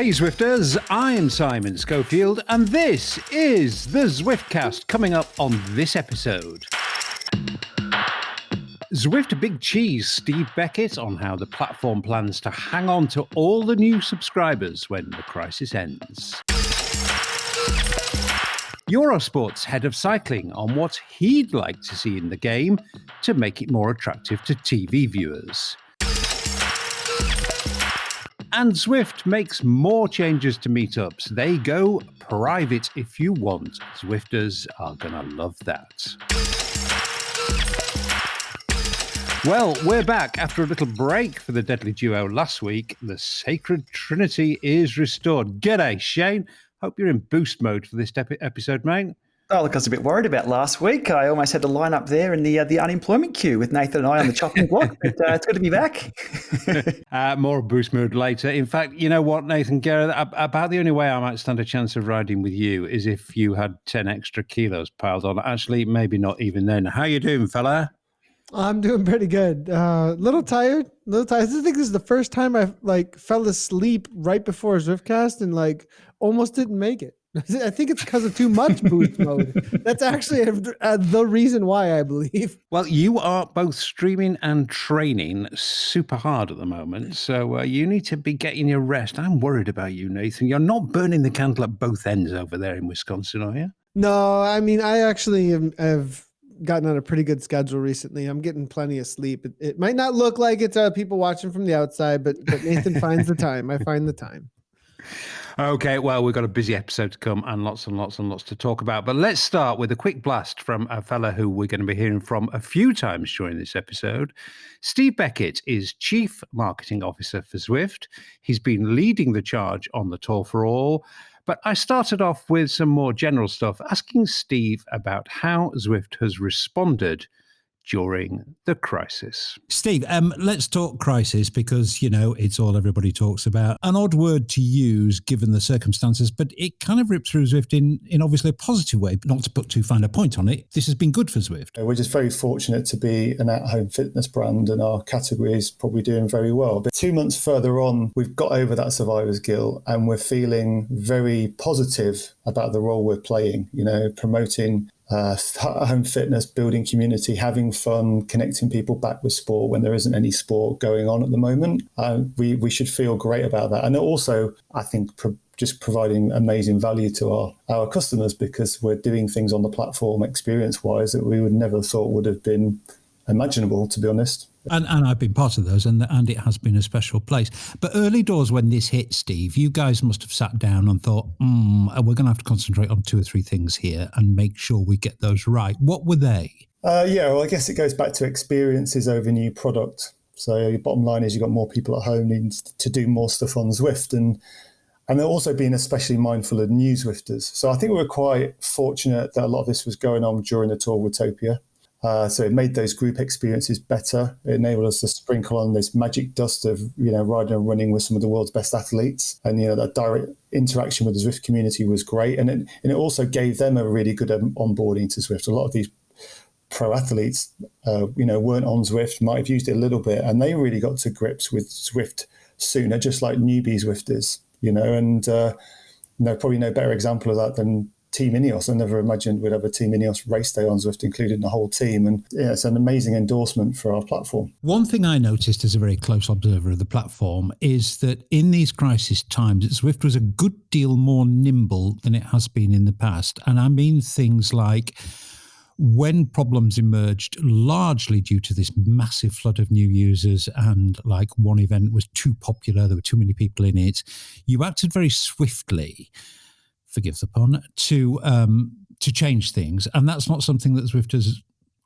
Hey Zwifters, I'm Simon Schofield, and this is the Zwiftcast coming up on this episode. Zwift Big Cheese Steve Beckett on how the platform plans to hang on to all the new subscribers when the crisis ends. Eurosport's head of cycling on what he'd like to see in the game to make it more attractive to TV viewers. And Zwift makes more changes to meetups. They go private if you want. Zwifters are going to love that. Well, we're back after a little break for the deadly duo last week. The Sacred Trinity is restored. G'day, Shane. Hope you're in boost mode for this episode, mate. Oh, look, I was a bit worried about last week. I almost had to line up there in the unemployment queue with Nathan and I on the chopping block. But it's good to be back. More boost mode later. In fact, you know what, Nathan Garrett, about the only way I might stand a chance of riding with you is if you had 10 extra kilos piled on. Actually, maybe not even then. How you doing, fella? I'm doing pretty good. Little tired. I think this is the first time I fell asleep right before Zwiftcast and almost didn't make it. I think it's because of too much boost mode. That's actually the reason why, I believe. Well, you are both streaming and training super hard at the moment, so you need to be getting your rest. I'm worried about you, Nathan. You're not burning the candle at both ends over there in Wisconsin, are you? No, I mean, I actually have gotten on a pretty good schedule recently. I'm getting plenty of sleep. It might not look like it's people watching from the outside, but Nathan finds the time. I find the time. Okay, well, we've got a busy episode to come and lots to talk about. But let's start with a quick blast from a fella who we're going to be hearing from a few times during this episode. Steve Beckett is Chief Marketing Officer for Zwift. He's been leading the charge on the Tour for All. But I started off with some more general stuff, asking Steve about how Zwift has responded during the crisis. Steve, let's talk crisis because, it's all everybody talks about. An odd word to use given the circumstances, but it kind of ripped through Zwift in obviously a positive way. Not to put too fine a point on it, this has been good for Zwift. We're just very fortunate to be an at-home fitness brand and our category is probably doing very well. But 2 months further on, we've got over that survivor's guilt and we're feeling very positive about the role we're playing, promoting home fitness, building community, having fun, connecting people back with sport when there isn't any sport going on at the moment. We should feel great about that. And also, I think, just providing amazing value to our customers because we're doing things on the platform experience-wise that we would never have thought would have been imaginable, to be honest. And I've been part of those, and it has been a special place. But early doors when this hit, Steve, you guys must have sat down and thought, we're going to have to concentrate on 2 or 3 things here and make sure we get those right. What were they? Well, I guess it goes back to experiences over new product. So your bottom line is you've got more people at home needing to do more stuff on Zwift. And they're also being especially mindful of new Zwifters. So I think we were quite fortunate that a lot of this was going on during the Tour Watopia. So it made those group experiences better. It enabled us to sprinkle on this magic dust of, riding and running with some of the world's best athletes. And, that direct interaction with the Zwift community was great. And it also gave them a really good onboarding to Zwift. A lot of these pro athletes, weren't on Zwift, might have used it a little bit. And they really got to grips with Zwift sooner, just like newbie Zwifters, and probably no better example of that than Team Ineos. I never imagined we'd have a Team Ineos race day on Zwift, including the whole team. And it's an amazing endorsement for our platform. One thing I noticed as a very close observer of the platform is that in these crisis times, Zwift was a good deal more nimble than it has been in the past. And I mean things like when problems emerged largely due to this massive flood of new users and one event was too popular, there were too many people in it, you acted very swiftly, forgive the pun, to change things, and that's not something that Zwift has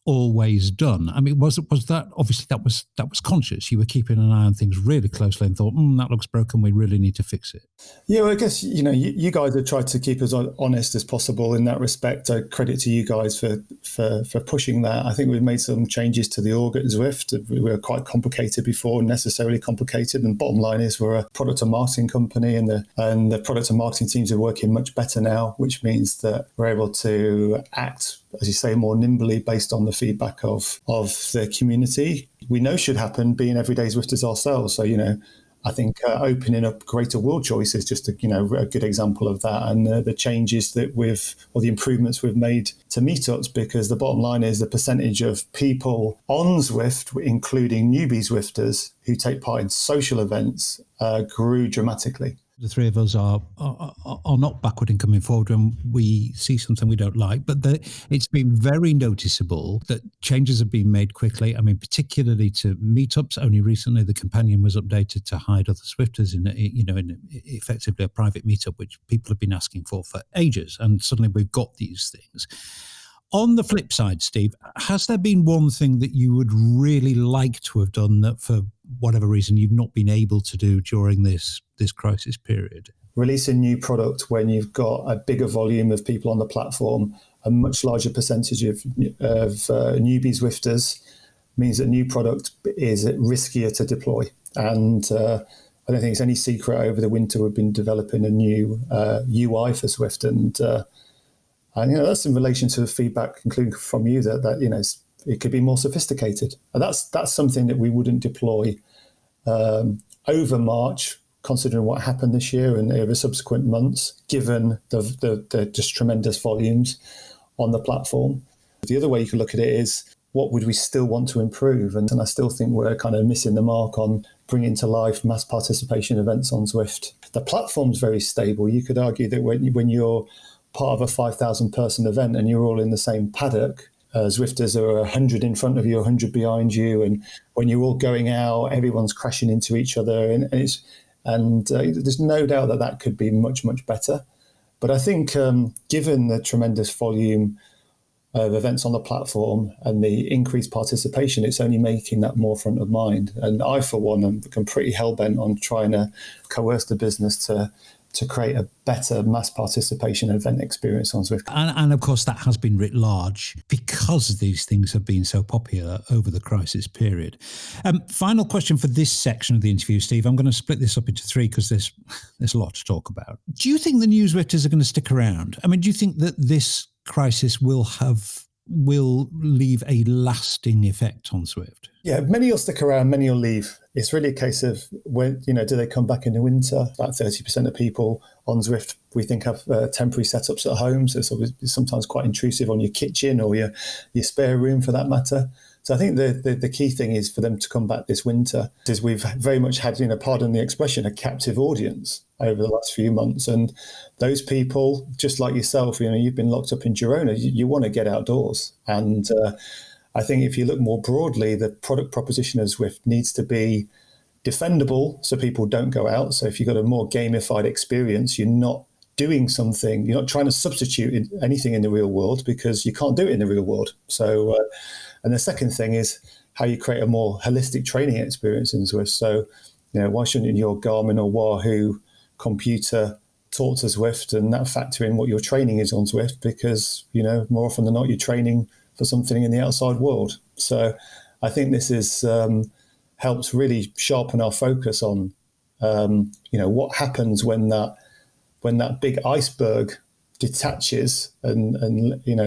always done. I mean, was that obviously that was conscious? You were keeping an eye on things really closely and thought, that looks broken. We really need to fix it. Yeah, well, I guess you guys have tried to keep as honest as possible in that respect. I credit to you guys for pushing that. I think we've made some changes to the org at Zwift. We were quite complicated before, necessarily complicated. And bottom line is we're a product and marketing company, and the product and marketing teams are working much better now, which means that we're able to act, as you say, more nimbly based on the feedback of the community. We know should happen being everyday Zwifters ourselves. So, I think opening up greater wheel choice is just a good example of that, and the changes that the improvements we've made to meetups, because the bottom line is the percentage of people on Zwift, including newbie Zwifters who take part in social events, grew dramatically. The three of us are not backward in coming forward when we see something we don't like, but it's been very noticeable that changes have been made quickly. I mean, particularly to meetups. Only recently, the companion was updated to hide other Zwifters in effectively a private meetup, which people have been asking for ages, and suddenly we've got these things. On the flip side, Steve, has there been one thing that you would really like to have done that for whatever reason you've not been able to do during this crisis period? Release a new product when you've got a bigger volume of people on the platform, a much larger percentage of newbie Zwifters, means that new product is riskier to deploy. And I don't think it's any secret over the winter we've been developing a new UI for Zwift, and that's in relation to the feedback, including from you, that it could be more sophisticated. And that's something that we wouldn't deploy over March, considering what happened this year and over subsequent months, given the just tremendous volumes on the platform. The other way you could look at it is, what would we still want to improve? And I still think we're kind of missing the mark on bringing to life mass participation events on Zwift. The platform's very stable. You could argue that when you're part of a 5,000 person event and you're all in the same paddock, Zwifters are 100 in front of you, 100 behind you, and when you're all going out, everyone's crashing into each other, and there's no doubt that could be much, much better. But I think given the tremendous volume of events on the platform and the increased participation, it's only making that more front of mind. And I, for one, am pretty hell-bent on trying to coerce the business to create a better mass participation event experience on Zwift. And of course, that has been writ large because these things have been so popular over the crisis period. Final question for this section of the interview, Steve. I'm going to split this up into three because there's a lot to talk about. Do you think the new Zwifters are going to stick around? I mean, do you think that this crisis will leave a lasting effect on Zwift? Yeah, many will stick around, many will leave. It's really a case of when, do they come back in the winter? About 30% of people on Zwift, we think, have temporary setups at home. So it's sometimes quite intrusive on your kitchen or your spare room for that matter. So I think the key thing is for them to come back this winter, is we've very much had, pardon the expression, a captive audience over the last few months. And those people, just like yourself, you've been locked up in Girona, you want to get outdoors. And I think if you look more broadly, the product proposition of Zwift needs to be defendable so people don't go out. So if you've got a more gamified experience, you're not doing something, you're not trying to substitute anything in the real world because you can't do it in the real world. So, and the second thing is how you create a more holistic training experience in Zwift. So, why shouldn't your Garmin or Wahoo computer talk to Zwift and that factor in what your training is on Zwift? Because, more often than not, you're training for something in the outside world. So I think this is helps really sharpen our focus on, what happens when that big iceberg detaches and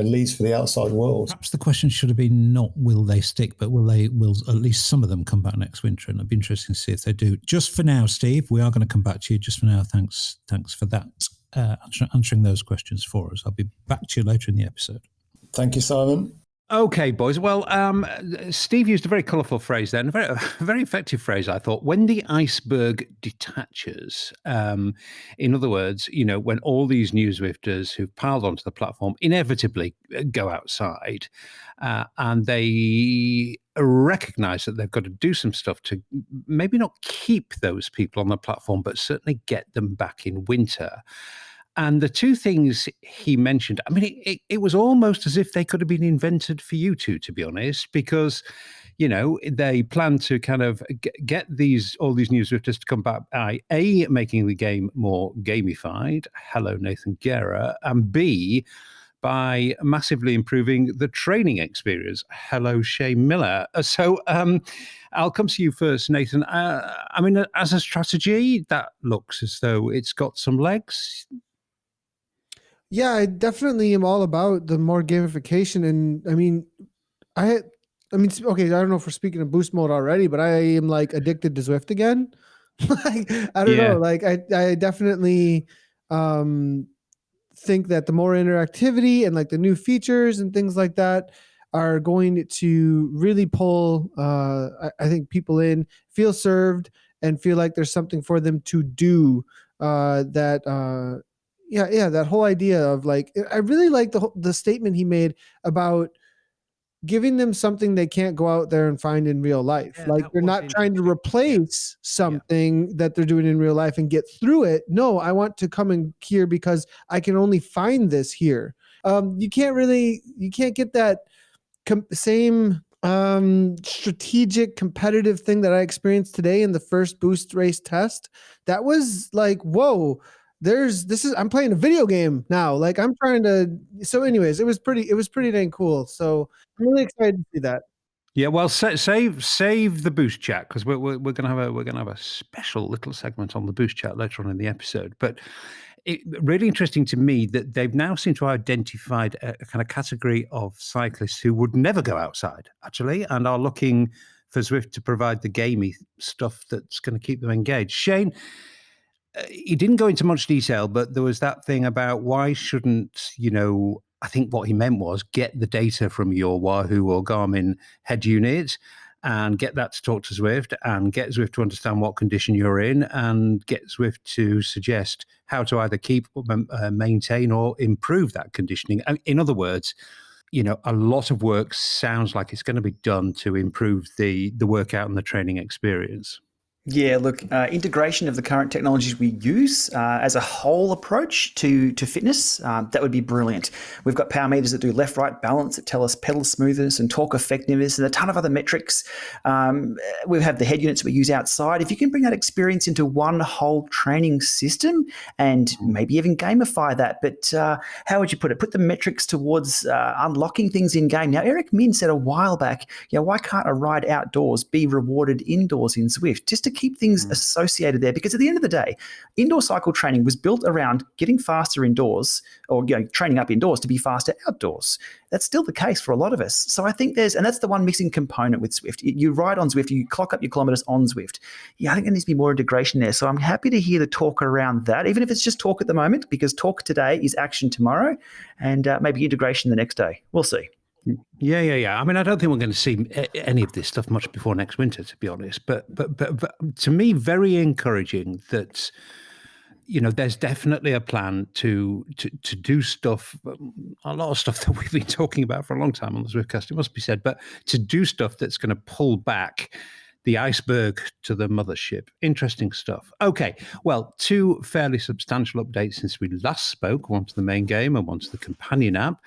leaves for the outside world. Perhaps the question should have been not will they stick, but will at least some of them come back next winter? And it'd be interesting to see if they do. Just for now, Steve, we are going to come back to you. Just for now, thanks for that, answering those questions for us. I'll be back to you later in the episode. Thank you, Simon. Okay, boys. Well, Steve used a very colourful phrase there, and a very effective phrase, I thought. When the iceberg detaches, in other words, when all these new Zwifters who've piled onto the platform inevitably go outside, and they recognise that they've got to do some stuff to maybe not keep those people on the platform, but certainly get them back in winter. And the two things he mentioned, I mean, it was almost as if they could have been invented for you two, to be honest, because, they plan to kind of get all these new Zwifters to come back by A, making the game more gamified. Hello, Nathan Guerra. And B, by massively improving the training experience. Hello, Shay Miller. So I'll come to you first, Nathan. I mean, as a strategy, that looks as though it's got some legs. Yeah, I definitely am all about the more gamification. And I mean, okay, I don't know if we're speaking of boost mode already, but I am like addicted to Zwift again. Like, I don't know. Like I definitely think that the more interactivity and like the new features and things like that are going to really pull I think people in, feel served, and feel like there's something for them to do. That whole idea of like, I really like the statement he made about giving them something they can't go out there and find in real life. Yeah, like, that they're was not trying to interesting. replace something that they're doing in real life and get through it. No, I want to come in here because I can only find this here. You can't get that same strategic competitive thing that I experienced today in the first boost race test. That was like, whoa, I'm playing a video game now. Like, I'm trying to, so anyways, it was pretty dang cool. So I'm really excited to see that. Yeah, well, save the boost chat, because we're gonna have a special little segment on the boost chat later on in the episode. But it really interesting to me that they've now seemed to have identified a kind of category of cyclists who would never go outside, actually, and are looking for Zwift to provide the gamey stuff that's going to keep them engaged. Shane, he didn't go into much detail, but there was that thing about why shouldn't, I think what he meant was get the data from your Wahoo or Garmin head unit and get that to talk to Zwift and get Zwift to understand what condition you're in and get Zwift to suggest how to either keep, maintain, or improve that conditioning. In other words, a lot of work sounds like it's going to be done to improve the workout and the training experience. Yeah, look, integration of the current technologies we use as a whole approach to fitness, that would be brilliant. We've got power meters that do left-right balance, that tell us pedal smoothness and torque effectiveness and a ton of other metrics. We have the head units we use outside. If you can bring that experience into one whole training system and maybe even gamify that, but how would you put it? Put the metrics towards unlocking things in-game. Now, Eric Min said a while back, why can't a ride outdoors be rewarded indoors in Zwift? Just to keep things associated there, because at the end of the day, indoor cycle training was built around getting faster indoors, or training up indoors to be faster outdoors. That's still the case for a lot of us. So I think and that's the one missing component with Zwift. You ride on Zwift, you clock up your kilometers on Zwift. Yeah, I think there needs to be more integration there. So I'm happy to hear the talk around that, even if it's just talk at the moment, because talk today is action tomorrow, and maybe integration the next day. We'll see. Yeah. I mean, I don't think we're going to see any of this stuff much before next winter, to be honest. But to me, very encouraging that there's definitely a plan to do stuff, a lot of stuff that we've been talking about for a long time on the Zwiftcast, it must be said, but to do stuff that's going to pull back the iceberg to the mothership. Interesting stuff. Okay, well, two fairly substantial updates since we last spoke, one to the main game and one to the companion app.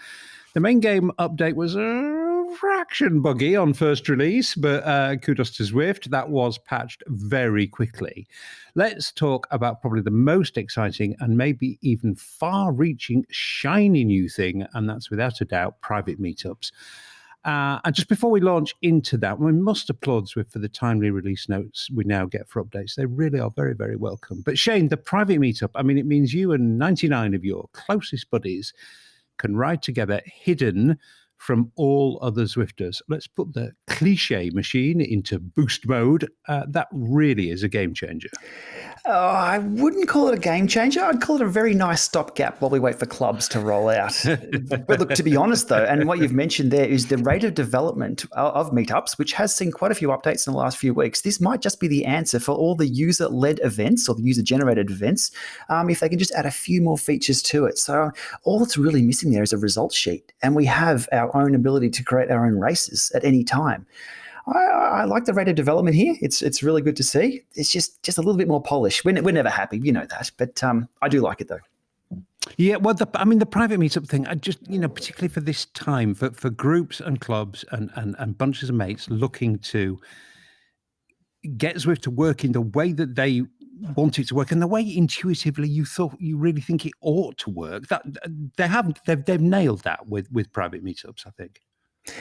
The main game update was a fraction buggy on first release, but kudos to Zwift. That was patched very quickly. Let's talk about probably the most exciting and maybe even far-reaching, shiny new thing, and that's without a doubt private meetups. And just before we launch into that, we must applaud Zwift for the timely release notes we now get for updates. They really are very, very welcome. But Shane, the private meetup, I mean, it means you and 99 of your closest buddies can ride together hidden from all other Zwifters. Let's put the cliche machine into boost mode. That really is a game changer. I wouldn't call it a game changer. I'd call it a very nice stopgap while we wait for clubs to roll out. But look, to be honest, though, and what you've mentioned there is the rate of development of meetups, which has seen quite a few updates in the last few weeks. This might just be the answer for all the user-led events or the user-generated events, if they can just add a few more features to it. So all that's really missing there is a results sheet, and we have our own ability to create our own races at any time. I like the rate of development here. It's really good to see. It's just a little bit more polished. We're never happy, you know that, but I do like it though. Yeah, well, the private meetup thing, I just, particularly for this time, for groups and clubs and bunches of mates looking to get Zwift to work in the way that they want it to work and the way intuitively you really think it ought to work. That they've nailed that with private meetups, I think.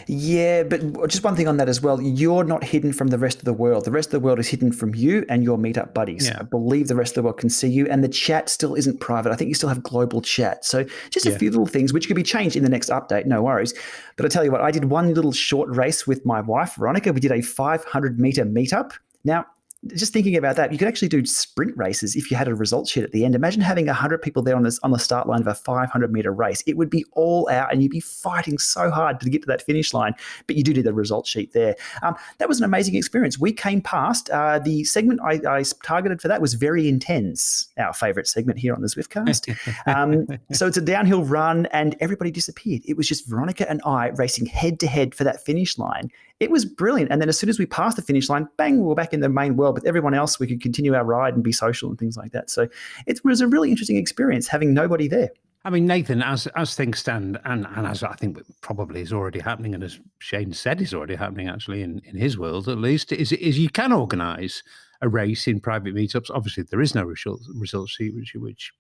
Yeah, but just one thing on that as well. You're not hidden from the rest of the world. The rest of the world is hidden from you and your meetup buddies. Yeah. I believe the rest of the world can see you, and the chat still isn't private. I think you still have global chat. So just a few little things which could be changed in the next update, no worries. But I tell you what, I did one little short race with my wife, Veronica. We did a 500-meter meetup. Now, just thinking about that, you could actually do sprint races if you had a result sheet at the end. Imagine having 100 people there on the start line of a 500-meter race. It would be all out, and you'd be fighting so hard to get to that finish line. But you do need the result sheet there. That was an amazing experience. We came past the segment I targeted for that was Very Intense, our favourite segment here on the Zwiftcast. So it's a downhill run, and everybody disappeared. It was just Veronica and I racing head to head for that finish line. It was brilliant. And then as soon as we passed the finish line, bang, we were back in the main world. But everyone else, we could continue our ride and be social and things like that. So it was a really interesting experience having nobody there. I mean, Nathan, as things stand, and as I think probably is already happening, and as Shane said is already happening actually in his world at least, is you can organise a race in private meetups. Obviously, there is no result sheet, which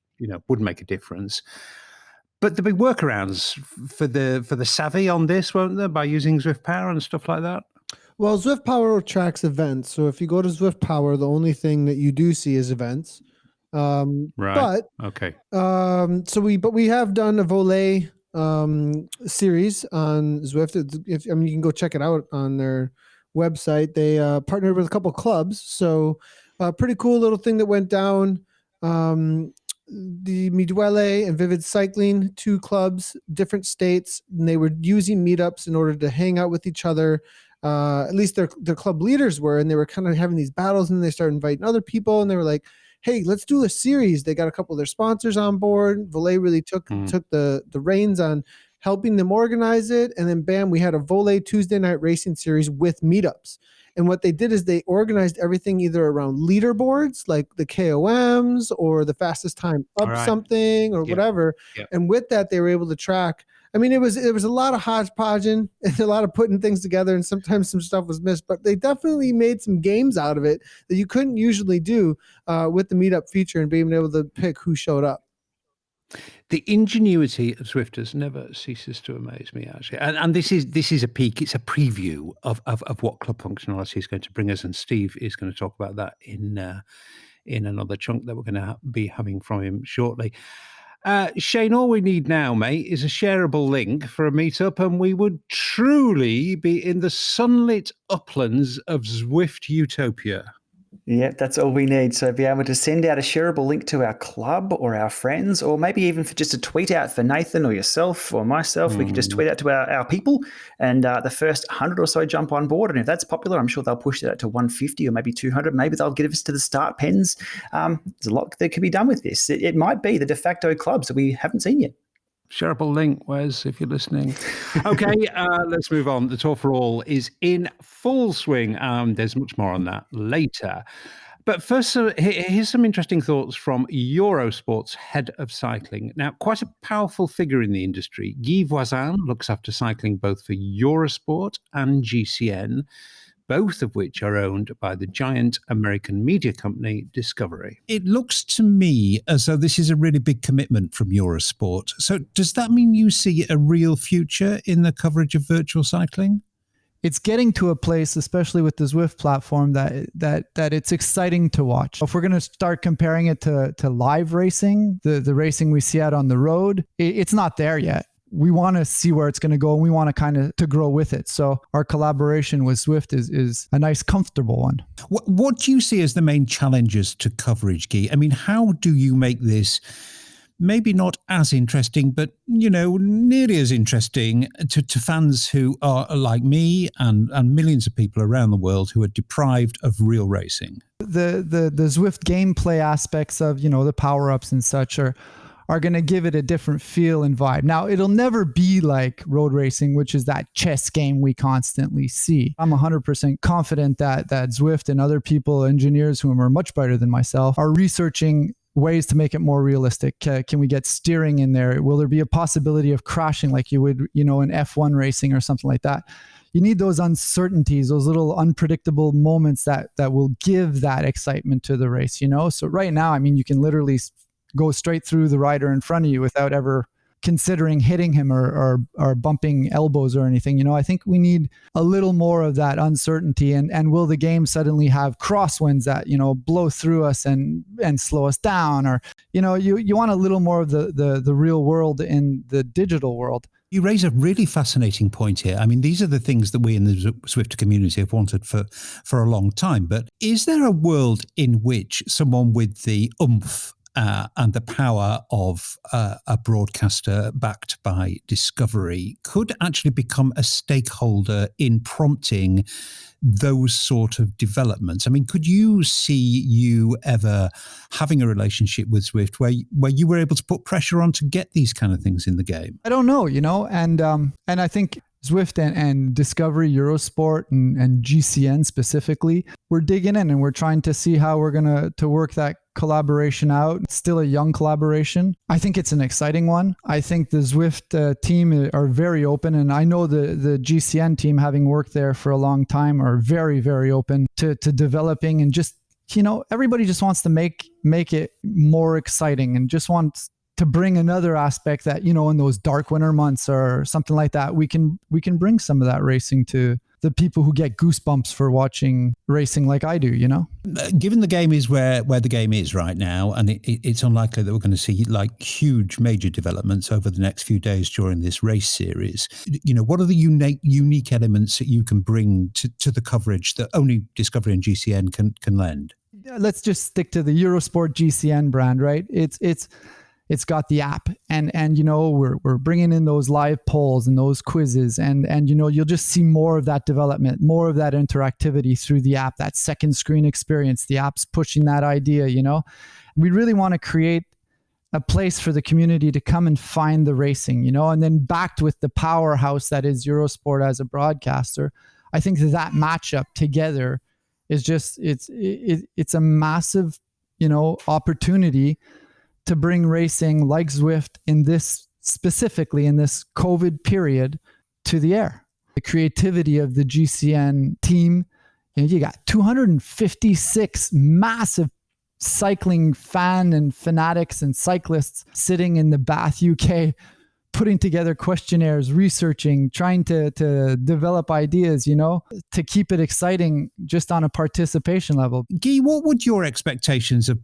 would make a difference. But there'll be workarounds for the savvy on this, won't there, by using Zwift Power and stuff like that? Well, Zwift Power tracks events. So if you go to Zwift Power, the only thing that you do see is events. Right. But okay. We have done a volley series on Zwift. You can go check it out on their website. They partnered with a couple clubs, so pretty cool little thing that went down. The Midwele and Vivid Cycling, 2 clubs, different states, and they were using meetups in order to hang out with each other. At least their club leaders were, and they were kind of having these battles, and they started inviting other people, and they were like, hey, let's do a series. They got a couple of their sponsors on board. Volley really took the reins on helping them organize it. And then bam, we had a Volley Tuesday night racing series with meetups. And what they did is they organized everything either around leaderboards, like the KOMs or the fastest time up something or whatever. Yep. And with that, they were able to track. I mean, it was a lot of hodgepodging and a lot of putting things together, and sometimes some stuff was missed, but they definitely made some games out of it that you couldn't usually do with the meetup feature and being able to pick who showed up. The ingenuity of Zwifters never ceases to amaze me, actually. And this is a peek. It's a preview of what club functionality is going to bring us. And Steve is going to talk about that in another chunk that we're going to be having from him shortly. Shane, all we need now, mate, is a shareable link for a meetup, and we would truly be in the sunlit uplands of Zwift utopia. Yeah, that's all we need. So be able to send out a shareable link to our club or our friends, or maybe even for just a tweet out for Nathan or yourself or myself. We can just tweet out to our people, and the first 100 or so jump on board. And if that's popular, I'm sure they'll push that to 150 or maybe 200. Maybe they'll get us to the start pens. There's a lot that can be done with this. It might be the de facto clubs that we haven't seen yet. Shareable link, Wes, if you're listening. Okay, let's move on. The Tour for All is in full swing. There's much more on that later. But first, here's some interesting thoughts from Eurosport's head of cycling. Now, quite a powerful figure in the industry. Guy Voisin looks after cycling both for Eurosport and GCN, both of which are owned by the giant American media company Discovery. It looks to me as though this is a really big commitment from Eurosport. So does that mean you see a real future in the coverage of virtual cycling? It's getting to a place, especially with the Zwift platform, that it's exciting to watch. If we're going to start comparing it to live racing, the racing we see out on the road, it's not there yet. We want to see where it's going to go, and we want to kind of to grow with it. So our collaboration with Zwift is a nice, comfortable one. What do you see as the main challenges to coverage, Guy? I mean, how do you make this maybe not as interesting, but, nearly as interesting to fans who are like me and millions of people around the world who are deprived of real racing? The Zwift gameplay aspects of, the power-ups and such are going to give it a different feel and vibe. Now, it'll never be like road racing, which is that chess game we constantly see. I'm 100% confident that Zwift and other people, engineers who are much better than myself, are researching ways to make it more realistic. Can we get steering in there? Will there be a possibility of crashing like you would, in F1 racing or something like that? You need those uncertainties, those little unpredictable moments that will give that excitement to the race, So right now, you can literally go straight through the rider in front of you without ever considering hitting him or bumping elbows or anything. I think we need a little more of that uncertainty. And will the game suddenly have crosswinds that, blow through us and slow us down? Or, you want a little more of the real world in the digital world. You raise a really fascinating point here. I mean, these are the things that we in the Zwift community have wanted for a long time. But is there a world in which someone with the oomph and the power of a broadcaster backed by Discovery could actually become a stakeholder in prompting those sort of developments? I mean, could you see you ever having a relationship with Zwift where you were able to put pressure on to get these kind of things in the game? I don't know, and I think Zwift and Discovery, Eurosport, and GCN specifically, we're digging in and we're trying to see how we're going to work that collaboration out. It's still a young collaboration. I think it's an exciting one. I think the Zwift team are very open, and I know the GCN team, having worked there for a long time, are very, very open to developing, and just, everybody just wants to make it more exciting and just wants to bring another aspect that, in those dark winter months or something like that, we can bring some of that racing to the people who get goosebumps for watching racing like I do, Given the game is where the game is right now, and it's unlikely that we're going to see like huge major developments over the next few days during this race series, what are the unique elements that you can bring to the coverage that only Discovery and GCN can lend? Let's just stick to the Eurosport GCN brand, right? It's got the app, and we're bringing in those live polls and those quizzes, and you'll just see more of that development, more of that interactivity through the app, that second screen experience. The app's pushing that idea. We really want to create a place for the community to come and find the racing, and then backed with the powerhouse that is Eurosport as a broadcaster. I think that matchup together is just it's a massive opportunity to bring racing like Zwift specifically in this COVID period to the air. The creativity of the GCN team, you got 256 massive cycling fan and fanatics and cyclists sitting in the Bath, UK, putting together questionnaires, researching, trying to develop ideas, to keep it exciting just on a participation level. Guy, what would your expectations of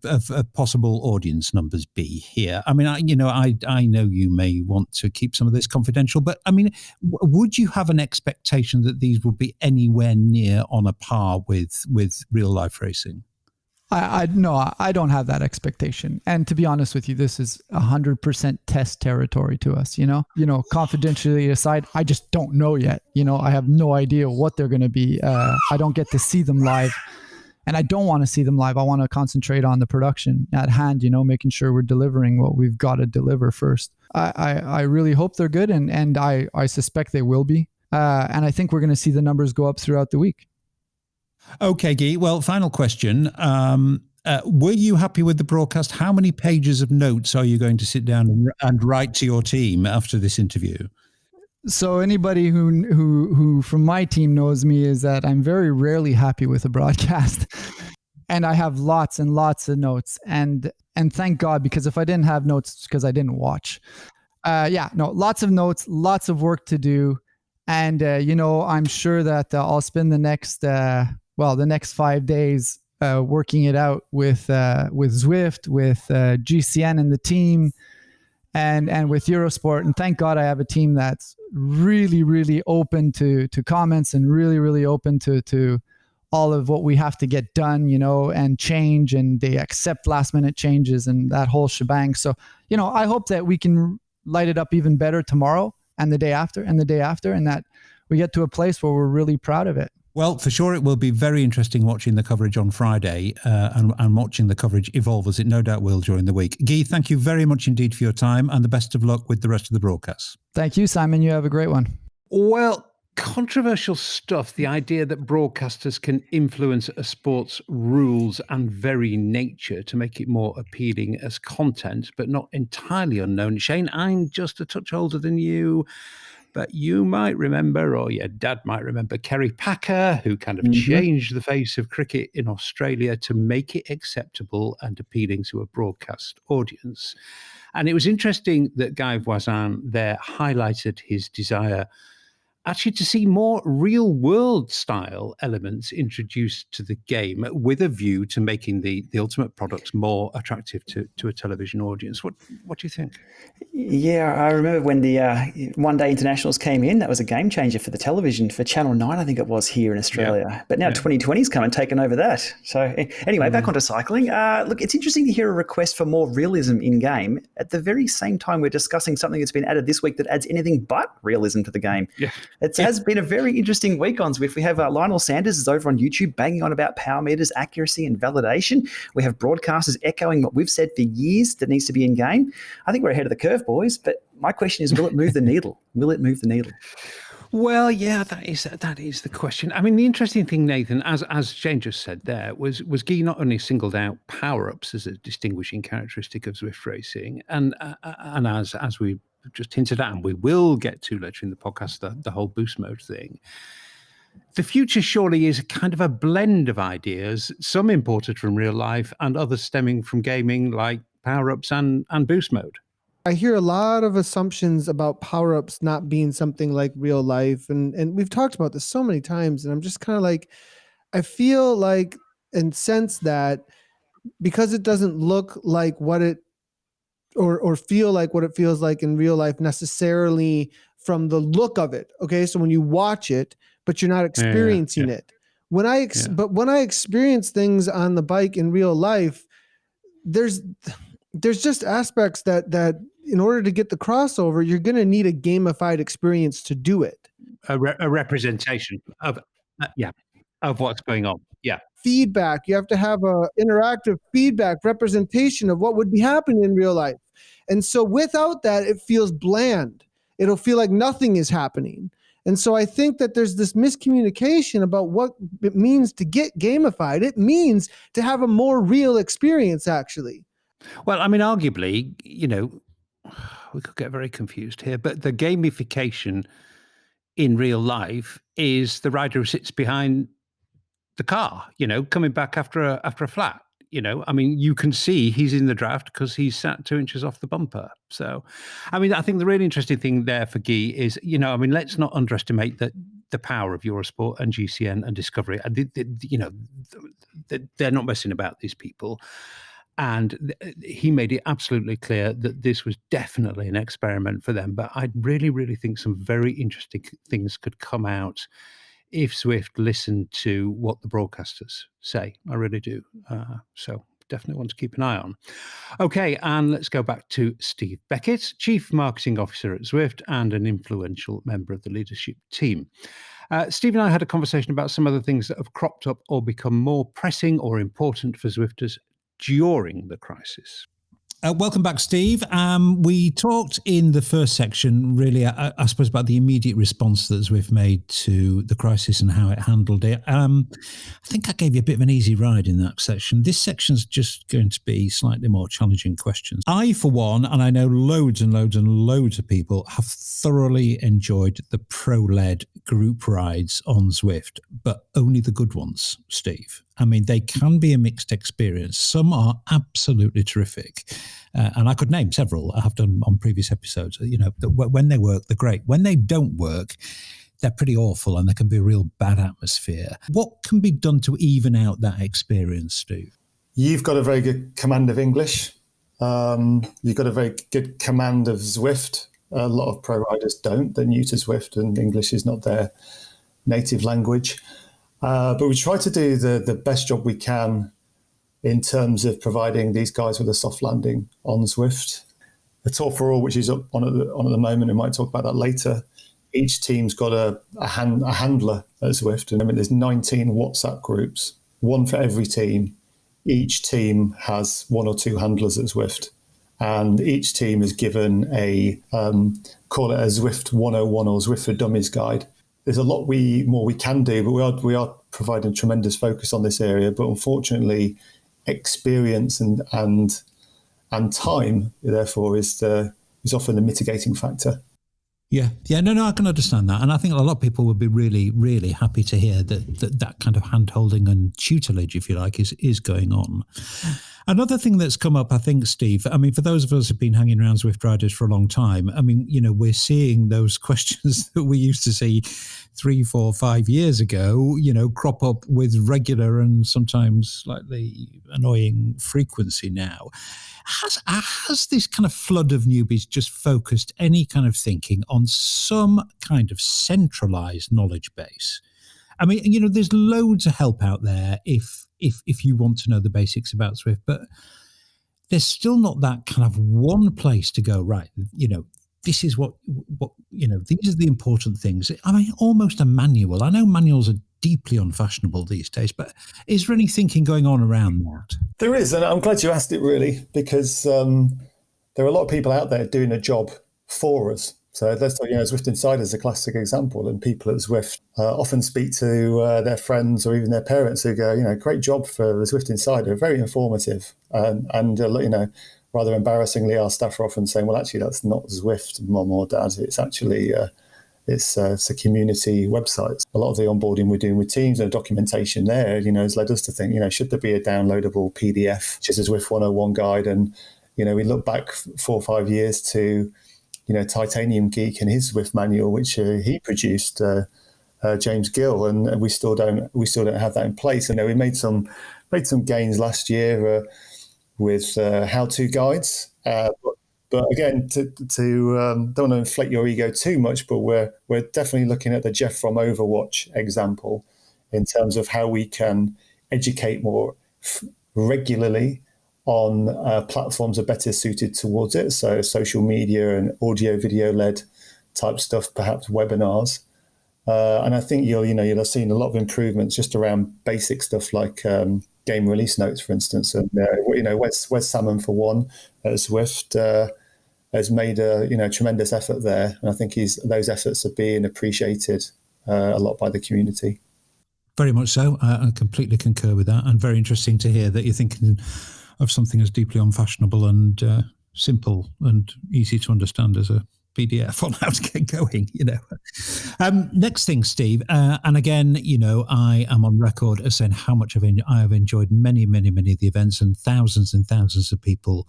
possible audience numbers be here? I mean, I know you may want to keep some of this confidential, but I mean, would you have an expectation that these would be anywhere near on a par with real life racing? No, I don't have that expectation. And to be honest with you, this is 100% test territory to us, confidentially aside, I just don't know yet. I have no idea what they're going to be. I don't get to see them live, and I don't want to see them live. I want to concentrate on the production at hand, making sure we're delivering what we've got to deliver first. I really hope they're good, and I suspect they will be. And I think we're going to see the numbers go up throughout the week. Okay, Guy. Well, final question. Were you happy with the broadcast? How many pages of notes are you going to sit down and write to your team after this interview? So anybody who from my team knows me is that I'm very rarely happy with a broadcast. And I have lots and lots of notes. And thank God, because if I didn't have notes, it's because I didn't watch. Lots of notes, lots of work to do. And, I'm sure that I'll spend the next 5 days working it out with Zwift, with GCN and the team, and with Eurosport. And thank God I have a team that's really, really open to comments and really, really open to all of what we have to get done, and change, and they accept last minute changes and that whole shebang. So, I hope that we can light it up even better tomorrow and the day after and the day after, and that we get to a place where we're really proud of it. Well, for sure, it will be very interesting watching the coverage on Friday and watching the coverage evolve, as it no doubt will during the week. Guy, thank you very much indeed for your time, and the best of luck with the rest of the broadcasts. Thank you, Simon. You have a great one. Well, controversial stuff, the idea that broadcasters can influence a sport's rules and very nature to make it more appealing as content, but not entirely unknown. Shane, I'm just a touch older than you, but you might remember, or your dad might remember, Kerry Packer, who kind of changed the face of cricket in Australia to make it acceptable and appealing to a broadcast audience. And it was interesting that Guy Voisin there highlighted his desire actually to see more real world style elements introduced to the game with a view to making the ultimate products more attractive to a television audience. What do you think? Yeah, I remember when the One Day Internationals came in. That was a game changer for the television, for Channel 9, I think it was, here in Australia. Yeah. But now 2020's come and taken over that. So anyway, back onto cycling. Look, it's interesting to hear a request for more realism in-game at the very same time we're discussing something that's been added this week that adds anything but realism to the game. Yeah. It has been a very interesting week on Zwift. We have Lionel Sanders is over on YouTube banging on about power meters, accuracy and validation. We have broadcasters echoing what we've said for years that needs to be in-game. I think we're ahead of the curve, boys, but my question is, will it move the needle? Will it move the needle? Well, yeah, that is the question. I mean, the interesting thing, Nathan, as Jane just said there, was Guy not only singled out power-ups as a distinguishing characteristic of Zwift racing, and as we just hinted at, and we will get to later in the podcast, the whole boost mode thing. The future surely is kind of a blend of ideas, some imported from real life and others stemming from gaming, like power-ups and boost mode. I hear a lot of assumptions about power-ups not being something like real life. And we've talked about this so many times. And I'm just kind of like, I feel like and sense that because it doesn't look like what it or feel like what it feels like in real life necessarily from the look of it. Okay. So when you watch it, but you're not experiencing it. But when I experience things on the bike in real life, there's just aspects that in order to get the crossover, you're going to need a gamified experience to do it. A representation of what's going on. Yeah. Feedback. You have to have a interactive feedback representation of what would be happening in real life. And so without that, it feels bland. It'll feel like nothing is happening. And so I think that there's this miscommunication about what it means to get gamified. It means to have a more real experience, actually. Well, I mean, arguably, we could get very confused here, but the gamification in real life is the rider who sits behind the car, coming back after a flat. I mean, you can see he's in the draft because he's sat 2 inches off the bumper. So, I mean, I think the really interesting thing there for Guy is, let's not underestimate the power of Eurosport and GCN and Discovery. They're not messing about, these people. And he made it absolutely clear that this was definitely an experiment for them. But I really, really think some very interesting things could come out if Zwift listened to what the broadcasters say. I really do. So definitely want to keep an eye on. Okay, and let's go back to Steve Beckett, Chief Marketing Officer at Zwift and an influential member of the leadership team. Steve and I had a conversation about some of the things that have cropped up or become more pressing or important for Zwifters during the crisis. Welcome back, Steve. We talked in the first section, really, I suppose, about the immediate response that Zwift made to the crisis and how it handled it. I think I gave you a bit of an easy ride in that section. This section's just going to be slightly more challenging questions. I, for one, and I know loads and loads and loads of people, have thoroughly enjoyed the pro-led group rides on Zwift, but only the good ones, Steve. I mean, they can be a mixed experience. Some are absolutely terrific. And I could name several. I have done on previous episodes. When they work, they're great. When they don't work, they're pretty awful and there can be a real bad atmosphere. What can be done to even out that experience, Steve? You've got a very good command of English. You've got a very good command of Zwift. A lot of pro riders don't. They're new to Zwift and English is not their native language. But we try to do the best job we can in terms of providing these guys with a soft landing on Zwift. The Tour for All, which is on at the moment, we might talk about that later. Each team's got a handler at Zwift. And I mean, there's 19 WhatsApp groups, one for every team. Each team has one or two handlers at Zwift. And each team is given call it a Zwift 101 or Zwift for Dummies guide. There's a lot more we can do, but we are providing tremendous focus on this area. But unfortunately, experience and time, therefore, is often the mitigating factor. Yeah, no, I can understand that, and I think a lot of people would be really, really happy to hear that kind of hand-holding and tutelage, if you like, is going on. Another thing that's come up, I think, Steve, I mean, for those of us who've been hanging around Zwift riders for a long time, I mean, we're seeing those questions that we used to see 3, 4, 5 years ago, crop up with regular and sometimes slightly annoying frequency now. Has this kind of flood of newbies just focused any kind of thinking on some kind of centralized knowledge base? I mean, there's loads of help out there if you want to know the basics about Zwift, but there's still not that kind of one place to go, right, this is what these are the important things. I mean, almost a manual. I know manuals are deeply unfashionable these days, but is there any thinking going on around that? There is, and I'm glad you asked it, really, because there are a lot of people out there doing a job for us. So let's talk, Zwift Insider is a classic example, and people at Zwift often speak to their friends or even their parents who go, great job for the Zwift Insider, very informative, and rather embarrassingly, our staff are often saying, well, actually, that's not Zwift, mum or dad. It's actually it's a community website. A lot of the onboarding we're doing with teams and documentation there, has led us to think, should there be a downloadable PDF, which is a Zwift 101 guide? And, we look back 4 or 5 years to, Titanium Geek and his Zwift manual, which he produced, James Gill, and we still don't have that in place. And we made some gains last year with how-to guides, but again, to don't want to inflate your ego too much, but we're definitely looking at the Jeff from Overwatch example in terms of how we can educate more regularly on platforms that are better suited towards it. So social media and audio video led type stuff, perhaps webinars. And I think you'll have seen a lot of improvements just around basic stuff like game release notes, for instance. And Wes Salmon, for one, at Zwift, has made a tremendous effort there, and I think those efforts are being appreciated a lot by the community. Very much so. I completely concur with that, and very interesting to hear that you're thinking of something as deeply unfashionable and simple and easy to understand as a PDF on how to get going. Next thing, Steve, and again, I am on record as saying how much I have enjoyed many, many, many of the events, and thousands of people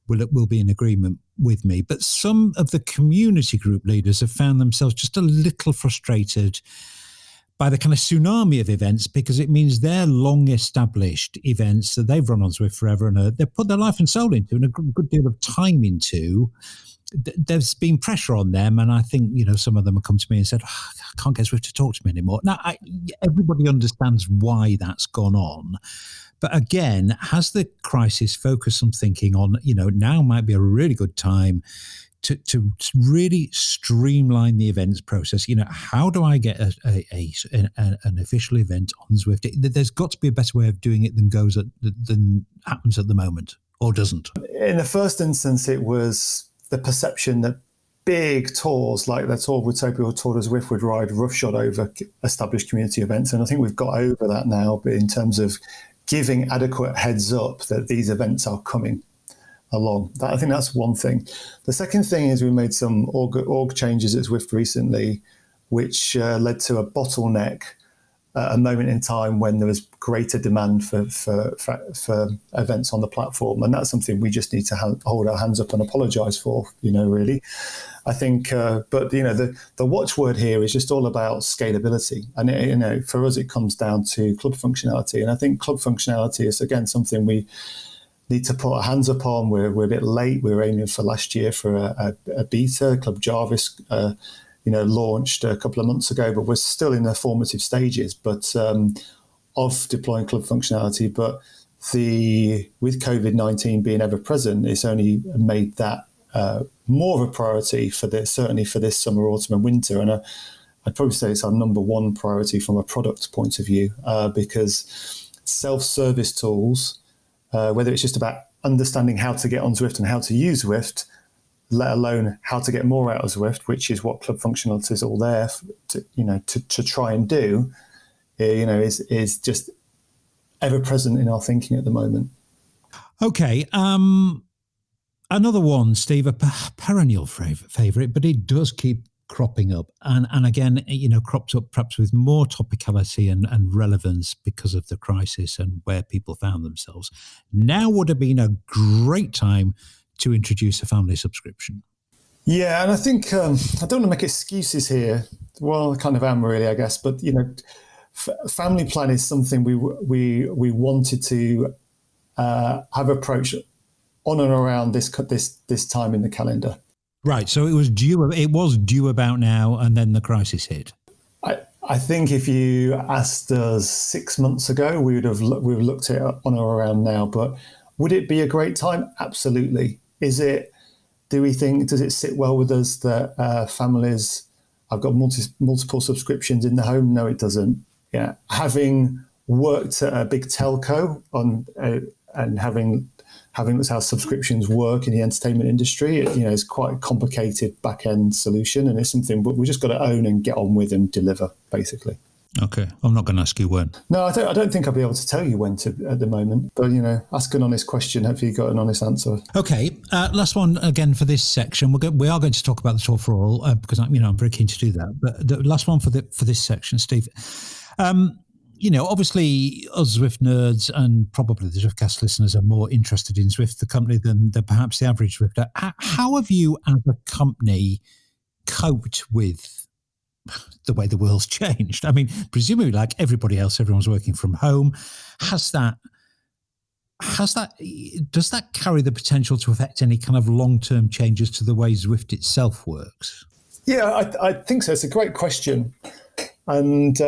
will be in agreement with me. But some of the community group leaders have found themselves just a little frustrated by the kind of tsunami of events, because it means their long-established events that they've run on Zwift forever and they've put their life and soul into and a good deal of time into, there's been pressure on them. And I think, some of them have come to me and said, I can't get Zwift to talk to me anymore. Now, everybody understands why that's gone on. But again, has the crisis focused some thinking on, now might be a really good time to really streamline the events process? How do I get an official event on Zwift? There's got to be a better way of doing it than happens at the moment, or doesn't. In the first instance, it was the perception that big tours like the tour with Utopia or Tour de Zwift would ride roughshod over established community events. And I think we've got over that now, but in terms of giving adequate heads up that these events are coming along. I think that's one thing. The second thing is we made some org changes at Zwift recently, which led to a bottleneck at a moment in time when there was greater demand for events on the platform. And that's something we just need to hold our hands up and apologize for, really. I think, but the watchword here is just all about scalability. And, for us, it comes down to club functionality. And I think club functionality is, again, something we need to put our hands up on. We're a bit late. We were aiming for last year for a beta. Club Jarvis, launched a couple of months ago, but we're still in the formative stages. But of deploying club functionality. But with COVID-19 being ever present, it's only made that more of a priority certainly for this summer, autumn, and winter. And I'd probably say it's our number one priority from a product point of view, because self-service tools, whether it's just about understanding how to get on Zwift and how to use Zwift, let alone how to get more out of Zwift, which is what club functionality is all there to try and do, is just ever present in our thinking at the moment. Okay. Another one, Steve, a perennial favourite, but it does keep cropping up, and again, cropped up perhaps with more topicality and relevance because of the crisis and where people found themselves. Now would have been a great time to introduce a family subscription. Yeah, and I think I don't want to make excuses here. Well, I kind of am really, I guess. But family plan is something we wanted to have approached on and around this time in the calendar. Right. So it was due about now, and then the crisis hit. I think if you asked us 6 months ago, we would have looked at it on or around now. But would it be a great time? Absolutely. Is it? Do we think? Does it sit well with us that families? I've got multiple subscriptions in the home. No, it doesn't. Yeah, having worked at a big telco and having looked how subscriptions work in the entertainment industry, it's quite a complicated back end solution, and it's something we just got to own and get on with and deliver, basically. Okay, I'm not going to ask you when. No, I don't think I'll be able to tell you when at the moment. But ask an honest question. Hopefully, you got an honest answer. Okay, last one again for this section. We are going to talk about the tour for all because I'm very keen to do that. But the last one for this section, Steve. Obviously, us Zwift nerds and probably the Zwiftcast listeners are more interested in Zwift, the company, than perhaps the average Zwifter. How have you, as a company, coped with the way the world's changed? I mean, presumably, like everybody else, everyone's working from home. Does that carry the potential to affect any kind of long-term changes to the way Zwift itself works? Yeah, I think so. It's a great question. And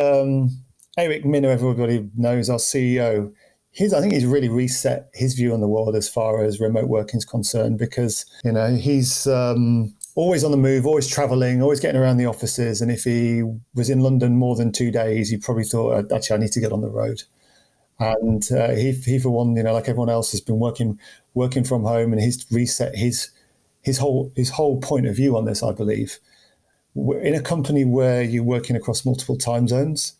Eric Minner, everybody knows, our CEO, I think he's really reset his view on the world as far as remote working is concerned, because, he's always on the move, always traveling, always getting around the offices. And if he was in London more than 2 days, he probably thought, actually, I need to get on the road. And he for one, like everyone else, has been working from home, and he's reset his whole point of view on this, I believe. In a company where you're working across multiple time zones,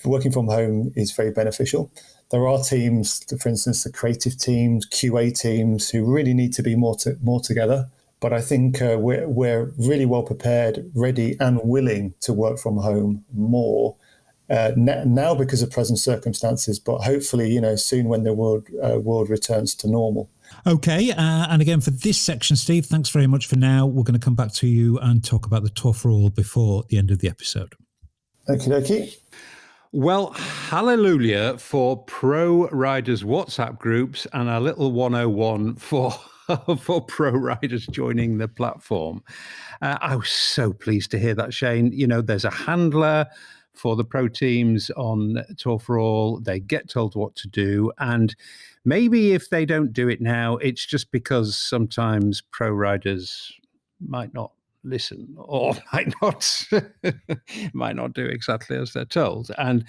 working from home is very beneficial. There are teams, for instance, the creative teams, QA teams, who really need to be more together. But I think we're really well prepared, ready, and willing to work from home more now because of present circumstances. But hopefully, soon when the world returns to normal. Okay, and again for this section, Steve, thanks very much for now. We're going to come back to you and talk about the Tour for All before the end of the episode. Okie dokie. Well, hallelujah for pro riders WhatsApp groups and a little 101 for pro riders joining the platform. I was so pleased to hear that, Shane. There's a handler for the pro teams on Tour for All. They get told what to do. And maybe if they don't do it now, it's just because sometimes pro riders might not listen or might not do exactly as they're told. And,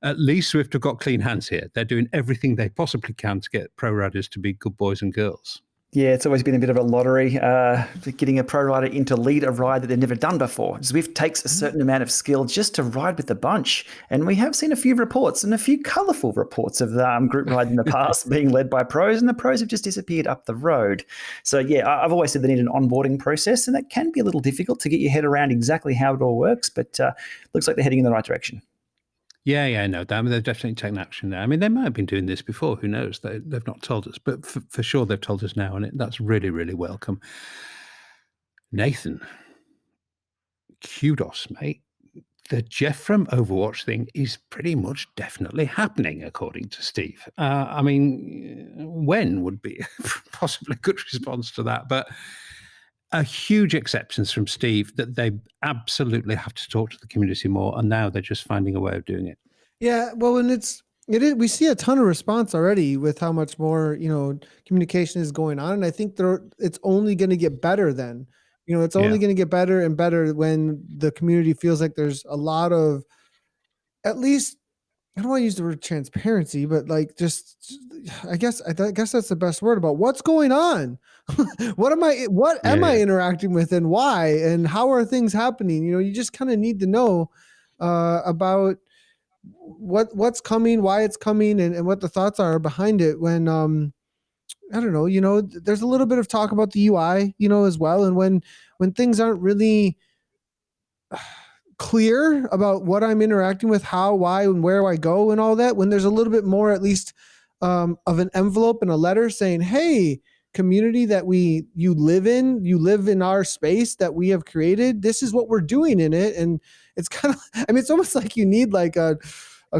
at least Zwift have got clean hands here. They're doing everything they possibly can to get pro riders to be good boys and girls. Yeah, it's always been a bit of a lottery, getting a pro rider in to lead a ride that they've never done before. Zwift takes a certain amount of skill just to ride with the bunch. And we have seen a few reports, and a few colourful reports of group rides in the past being led by pros, and the pros have just disappeared up the road. So, yeah, I've always said they need an onboarding process, and that can be a little difficult to get your head around exactly how it all works, but looks like they're heading in the right direction. Yeah, no, they've definitely taken action there. I mean, they might have been doing this before. Who knows? They've not told us, but for sure they've told us now, and that's really, really welcome. Nathan, kudos, mate. The Jeff from Overwatch thing is pretty much definitely happening, according to Steve. I mean, when would be possibly a good response to that? But a huge acceptance from Steve that they absolutely have to talk to the community more, and now they're just finding a way of doing it. Yeah, well, and it is. We see a ton of response already with how much more communication is going on, and I think it's only going to get better. Then, it's only going to get better and better when the community feels like there's a lot of, at least, I don't want to use the word transparency, but like I guess that's the best word about what's going on. What am I interacting with, and why, and how are things happening? You just kind of need to know about what's coming, why it's coming, and what the thoughts are behind it. When I don't know, there's a little bit of talk about the UI, as well, and when things aren't really clear about what I'm interacting with, how, why, and where I go and all that, when there's a little bit more, at least, of an envelope and a letter saying, hey, community that you live in our space that we have created, this is what we're doing in it. And it's kind of, I mean, it's almost like you need like a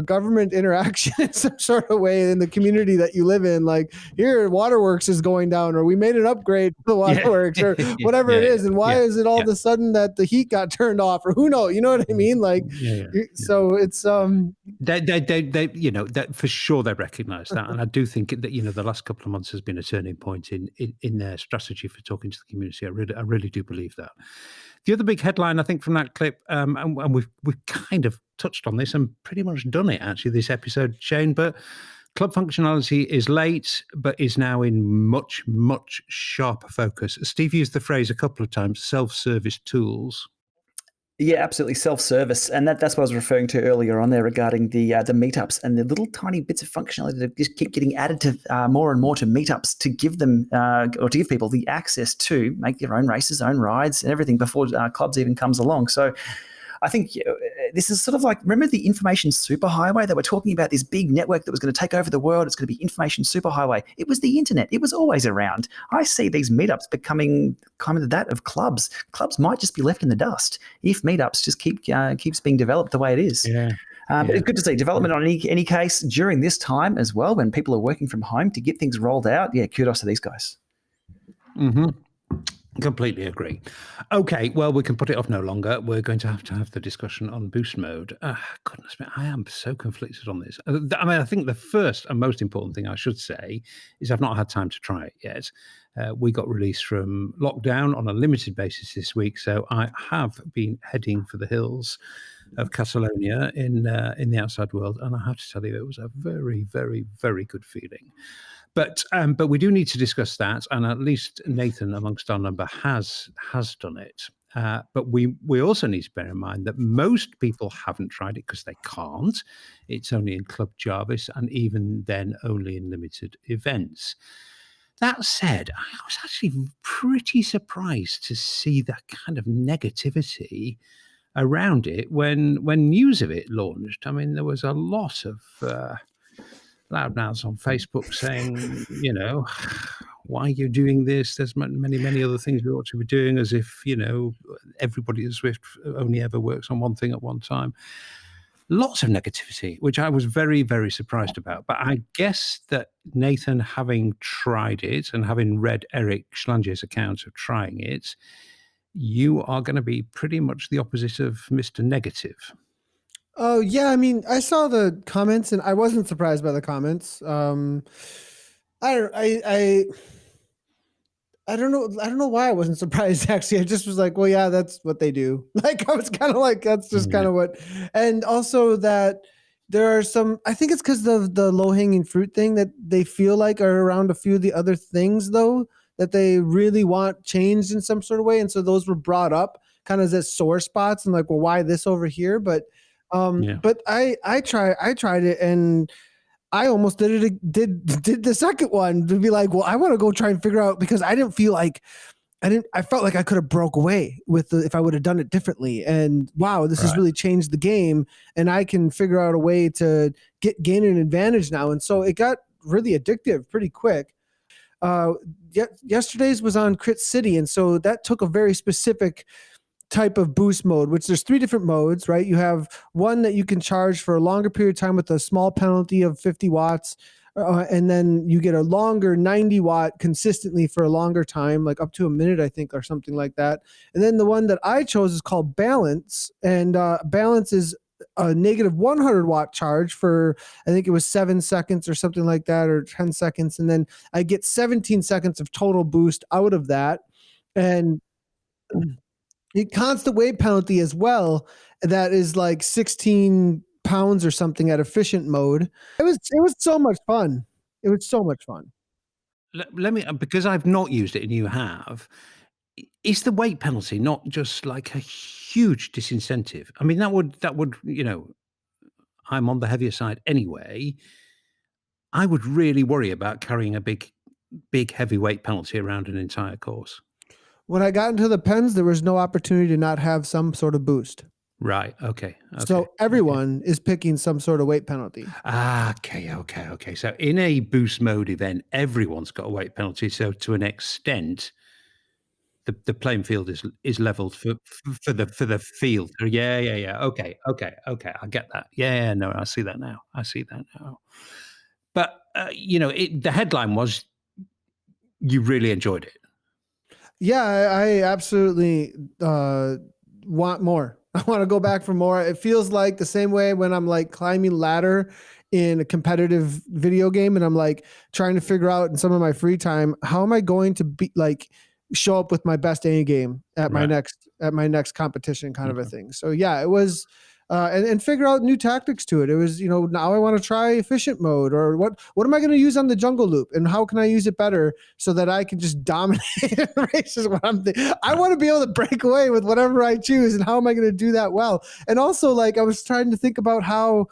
government interaction in some sort of way in the community that you live in. Like, here, waterworks is going down, or we made an upgrade to the waterworks, or whatever it is. And why is it all of a sudden that the heat got turned off, or who knows? You know what I mean? Like, so it's they you know, that for sure they recognise that, and I do think that, you know, the last couple of months has been a turning point in their strategy for talking to the community. I really do believe that. The other big headline, I think, from that clip, and we've kind of touched on this and pretty much done it actually this episode, Shane, but club functionality is late, but is now in much, much sharper focus. Steve used the phrase a couple of times, self-service tools. Yeah, absolutely, self-service, and that's what I was referring to earlier on there regarding the meetups and the little tiny bits of functionality that just keep getting added to more and more to meetups to give them or to give people the access to make their own races, own rides, and everything before clubs even comes along. So I think this is sort of like, remember the information superhighway? They were talking about this big network that was going to take over the world. It's going to be information superhighway. It was the internet. It was always around. I see these meetups becoming kind of that of clubs. Clubs might just be left in the dust if meetups just keeps being developed the way it is. But it's good to see development on any case during this time as well, when people are working from home to get things rolled out. Yeah, kudos to these guys. Mm-hmm. Completely agree. Okay, well, we can put it off no longer. We're going to have the discussion on Boost Mode. Goodness me, I am so conflicted on this. I mean, I think the first and most important thing I should say is I've not had time to try it yet. We got released from lockdown on a limited basis this week, so I have been heading for the hills of Catalonia in the outside world, and I have to tell you, it was a very, very, very good feeling. But we do need to discuss that, and at least Nathan, amongst our number, has done it. But we also need to bear in mind that most people haven't tried it because they can't. It's only in Club Jarvis, and even then only in limited events. That said, I was actually pretty surprised to see that kind of negativity around it when news of it launched. I mean, there was a lot of loudmouths on Facebook saying, you know, why are you doing this? There's many other things we ought to be doing, as if, you know, everybody at Zwift only ever works on one thing at one time. Lots of negativity, which I was very, very surprised about. But I guess that Nathan, having tried it and having read Eric Schlange's account of trying it, you are going to be pretty much the opposite of Mr. Negative. Oh yeah, I mean, I saw the comments and I wasn't surprised by the comments. I don't know why I wasn't surprised. Actually, I just was like, well, yeah, that's what they do. Like, I was kind of like, that's just kind of what. And also that there are some, I think it's because of the low hanging fruit thing that they feel like are around a few of the other things though, that they really want changed in some sort of way. And so those were brought up kind of as sore spots and like, well, why this over here? But I tried it and I almost did the second one to be like, well, I want to go try and figure out, because I didn't feel like I felt like I could have broke away if I would have done it differently. And wow, this has really changed the game, and I can figure out a way to gain an advantage now. And so it got really addictive pretty quick. Yesterday's was on Crit City, and so that took a very specific type of boost mode, which there's 3 different modes, right? You have one that you can charge for a longer period of time with a small penalty of 50 watts. And then you get a longer 90 watt consistently for a longer time, like up to a minute, I think, or something like that. And then the one that I chose is called Balance. And Balance is a negative 100 watt charge for, I think it was 7 seconds or something like that, or 10 seconds. And then I get 17 seconds of total boost out of that. And a constant weight penalty as well. That is like 16 pounds or something at efficient mode. It was so much fun. It was so much fun. Let me, because I've not used it and you have, is the weight penalty not just like a huge disincentive? I mean, that would, you know, I'm on the heavier side anyway. I would really worry about carrying a big heavy weight penalty around an entire course. when I got into the pens, there was no opportunity to not have some sort of boost. Right. Okay. So everyone is picking some sort of weight penalty. Okay. So in a boost mode event, everyone's got a weight penalty. So to an extent, the playing field is leveled for the field. Yeah. Okay. I get that. Yeah. No, I see that now. But the headline was you really enjoyed it. Yeah, I absolutely want more. I want to go back for more. It feels like the same way when I'm like climbing ladder in a competitive video game and I'm like trying to figure out in some of my free time, how am I going to be like show up with my best A game at my next competition kind of a thing. So yeah, it was and figure out new tactics to it. It was, now I want to try efficient mode, or what am I going to use on the jungle loop and how can I use it better so that I can just dominate races when I'm I want to be able to break away with whatever I choose, and how am I going to do that well? And also, like, I was trying to think about how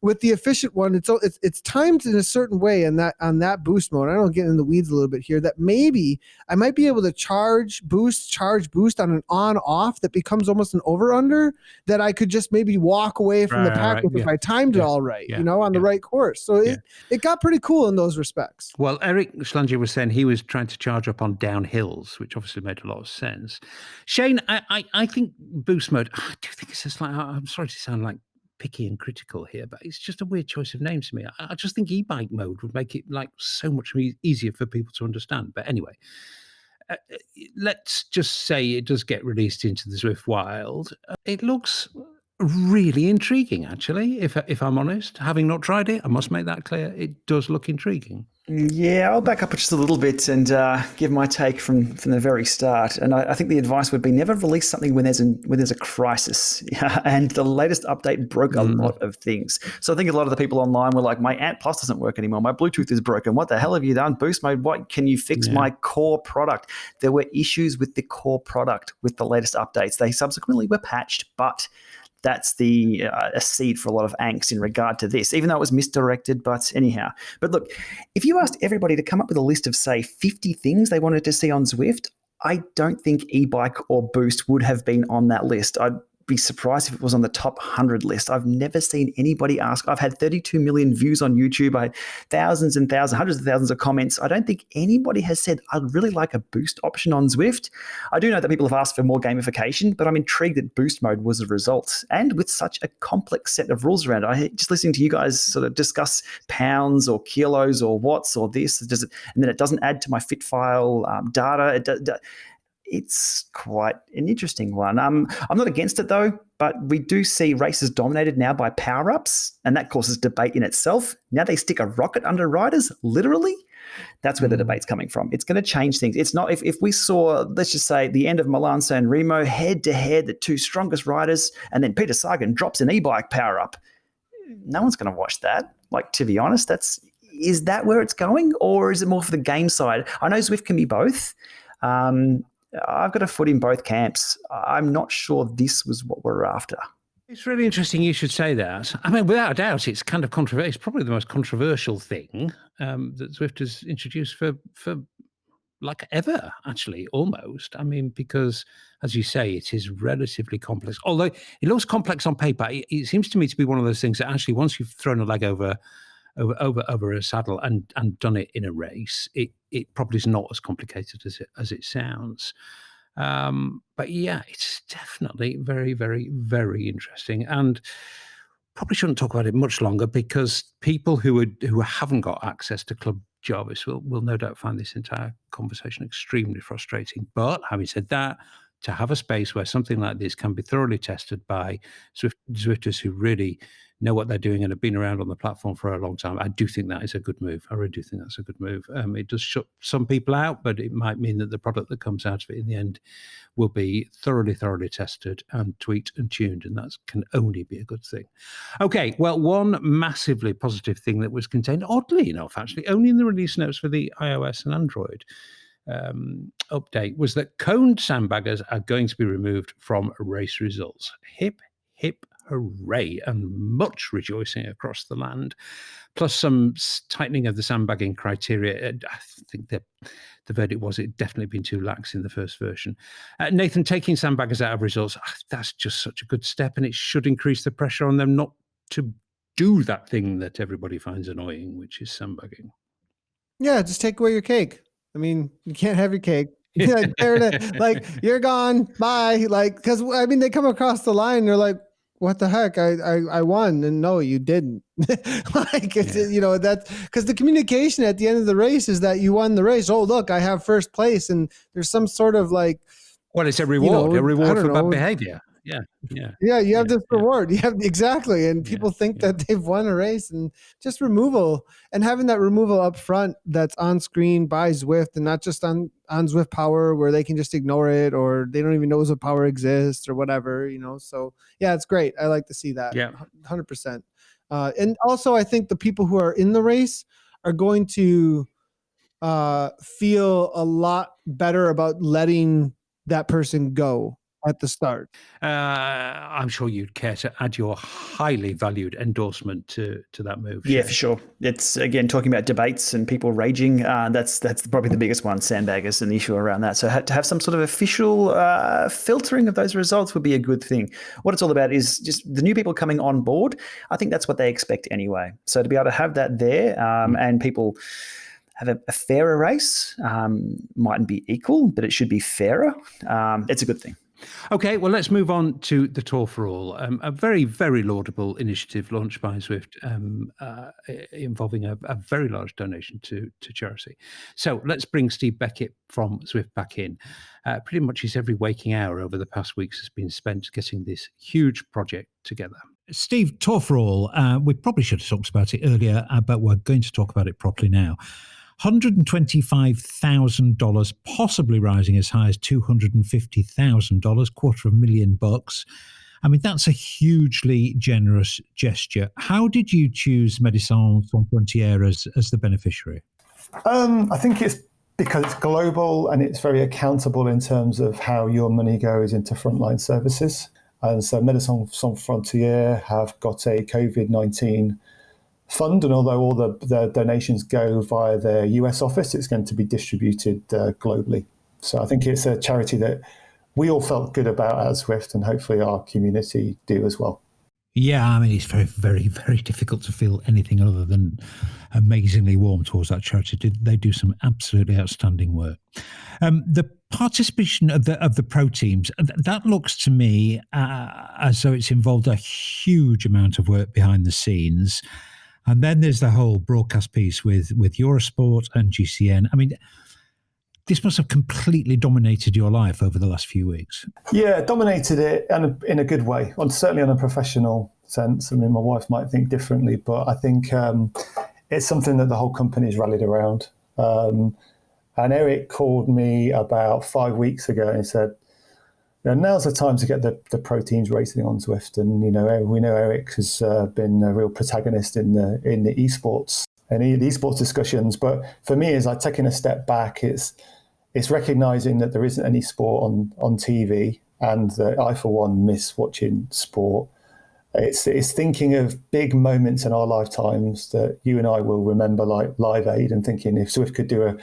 with the efficient one, it's timed in a certain way, and that on that boost mode, I don't get in the weeds a little bit here, that maybe I might be able to charge boost on an on-off that becomes almost an over-under that I could just maybe walk away from the pack with if I timed it all right, on the right course. So it got pretty cool in those respects. Well, Eric Schlanger was saying he was trying to charge up on downhills, which obviously made a lot of sense. Shane, I think boost mode, I do think it's just like, I'm sorry to sound like picky and critical here, but it's just a weird choice of names to me. I just think e-bike mode would make it like so much easier for people to understand. But anyway, let's just say it does get released into the Zwift wild. It looks really intriguing, actually, if I'm honest. Having not tried it, I must make that clear. It does look intriguing. Yeah, I'll back up just a little bit and give my take from the very start. And I think the advice would be never release something when there's a crisis. And the latest update broke a lot of things. So I think a lot of the people online were like, my Ant Plus doesn't work anymore. My Bluetooth is broken. What the hell have you done? Boost mode, what? Can you fix my core product? There were issues with the core product with the latest updates. They subsequently were patched, but that's a seed for a lot of angst in regard to this, even though it was misdirected. But anyhow, but look, if you asked everybody to come up with a list of, say, 50 things they wanted to see on Zwift, I don't think e-bike or Boost would have been on that list. I'd be surprised if it was on the top 100 list. I've never seen anybody ask. I've had 32 million views on YouTube. I had thousands and thousands, hundreds of thousands of comments. I don't think anybody has said, I'd really like a boost option on Zwift. I do know that people have asked for more gamification, but I'm intrigued that boost mode was a result. And with such a complex set of rules around it, just listening to you guys sort of discuss pounds or kilos or watts or this, and then it doesn't add to my fit file data. It's quite an interesting one. I'm not against it though, but we do see races dominated now by power-ups, and that causes debate in itself. Now they stick a rocket under riders, literally. That's where the debate's coming from. It's going to change things. It's not if we saw, let's just say, the end of Milan San Remo, head-to-head, the two strongest riders, and then Peter Sagan drops an e-bike power-up. No one's going to watch that. Like, to be honest, is that where it's going, or is it more for the game side? I know Zwift can be both. I've got a foot in both camps. I'm not sure this was what we're after. It's really interesting you should say that. I mean, without a doubt, it's kind of controversial. It's probably the most controversial thing that Zwift has introduced for like ever, actually, almost. I mean, because, as you say, it is relatively complex. Although it looks complex on paper, it seems to me to be one of those things that actually, once you've thrown a leg over a saddle and done it in a race, it probably is not as complicated as it sounds. But yeah, it's definitely very, very, very interesting, and probably shouldn't talk about it much longer because people who haven't got access to Club Jarvis will no doubt find this entire conversation extremely frustrating. But having said that, to have a space where something like this can be thoroughly tested by Zwifters who really know what they're doing and have been around on the platform for a long time, I do think that is a good move. I really do think that's a good move. It does shut some people out, but it might mean that the product that comes out of it in the end will be thoroughly tested and tweaked and tuned, and that can only be a good thing. Okay, well, one massively positive thing that was contained, oddly enough, actually, only in the release notes for the iOS and Android update, was that coned sandbaggers are going to be removed from race results. Hip, hip, hooray, and much rejoicing across the land, plus some tightening of the sandbagging criteria. I think that the verdict was it definitely been too lax in the first version. Nathan, taking sandbaggers out of results, that's just such a good step, and it should increase the pressure on them not to do that thing that everybody finds annoying, which is sandbagging. Yeah, just take away your cake. I mean, you can't have your cake. Like, you're gone, bye. Like, because I mean, they come across the line, they're like, what the heck? I won, and no, you didn't. Like, it's, that's because the communication at the end of the race is that you won the race. Oh, look, I have first place, and there's some sort of like, well, it's a reward, for bad behavior. Yeah, you have this reward. You have exactly, and people think that they've won a race, and just removal and having that removal up front that's on screen by Zwift and not just on Zwift Power where they can just ignore it or they don't even know Zwift Power exists or whatever, So yeah, it's great. I like to see that. Yeah, 100%. And also, I think the people who are in the race are going to feel a lot better about letting that person go at the start. I'm sure you'd care to add your highly valued endorsement to that move. Yeah, for sure. It's, again, talking about debates and people raging. That's probably the biggest one, sandbaggers, and the issue around that. So to have some sort of official filtering of those results would be a good thing. What it's all about is just the new people coming on board. I think that's what they expect anyway. So to be able to have that there and people have a fairer race, mightn't be equal, but it should be fairer. It's a good thing. Okay, well, let's move on to the Tour for All, a very, very laudable initiative launched by Zwift involving a very large donation to charity. So let's bring Steve Beckett from Zwift back in. Pretty much his every waking hour over the past weeks has been spent getting this huge project together. Steve, Tour for All, we probably should have talked about it earlier, but we're going to talk about it properly now. $125,000, possibly rising as high as $250,000, $250,000. I mean, that's a hugely generous gesture. How did you choose Médecins Sans Frontières as the beneficiary? I think it's because it's global and it's very accountable in terms of how your money goes into frontline services. And so Médecins Sans Frontières have got a COVID-19 fund, and although all the donations go via their US office, it's going to be distributed globally. So I think it's a charity that we all felt good about at Zwift, and hopefully our community do as well. Yeah, I mean, it's very, very, very difficult to feel anything other than amazingly warm towards that charity. They do some absolutely outstanding work. The participation of the pro teams, that looks to me as though it's involved a huge amount of work behind the scenes. And then there's the whole broadcast piece with Eurosport and GCN. I mean, this must have completely dominated your life over the last few weeks. Yeah, dominated it in a good way, certainly on a professional sense. I mean, my wife might think differently, but I think it's something that the whole company's rallied around. And Eric called me about 5 weeks ago and said, now's the time to get the pro teams racing on Zwift. And, we know Eric has been a real protagonist in the esports and the esports discussions. But for me, it's like taking a step back. It's recognizing that there isn't any sport on TV and that I, for one, miss watching sport. It's thinking of big moments in our lifetimes that you and I will remember, like Live Aid, and thinking if Zwift could do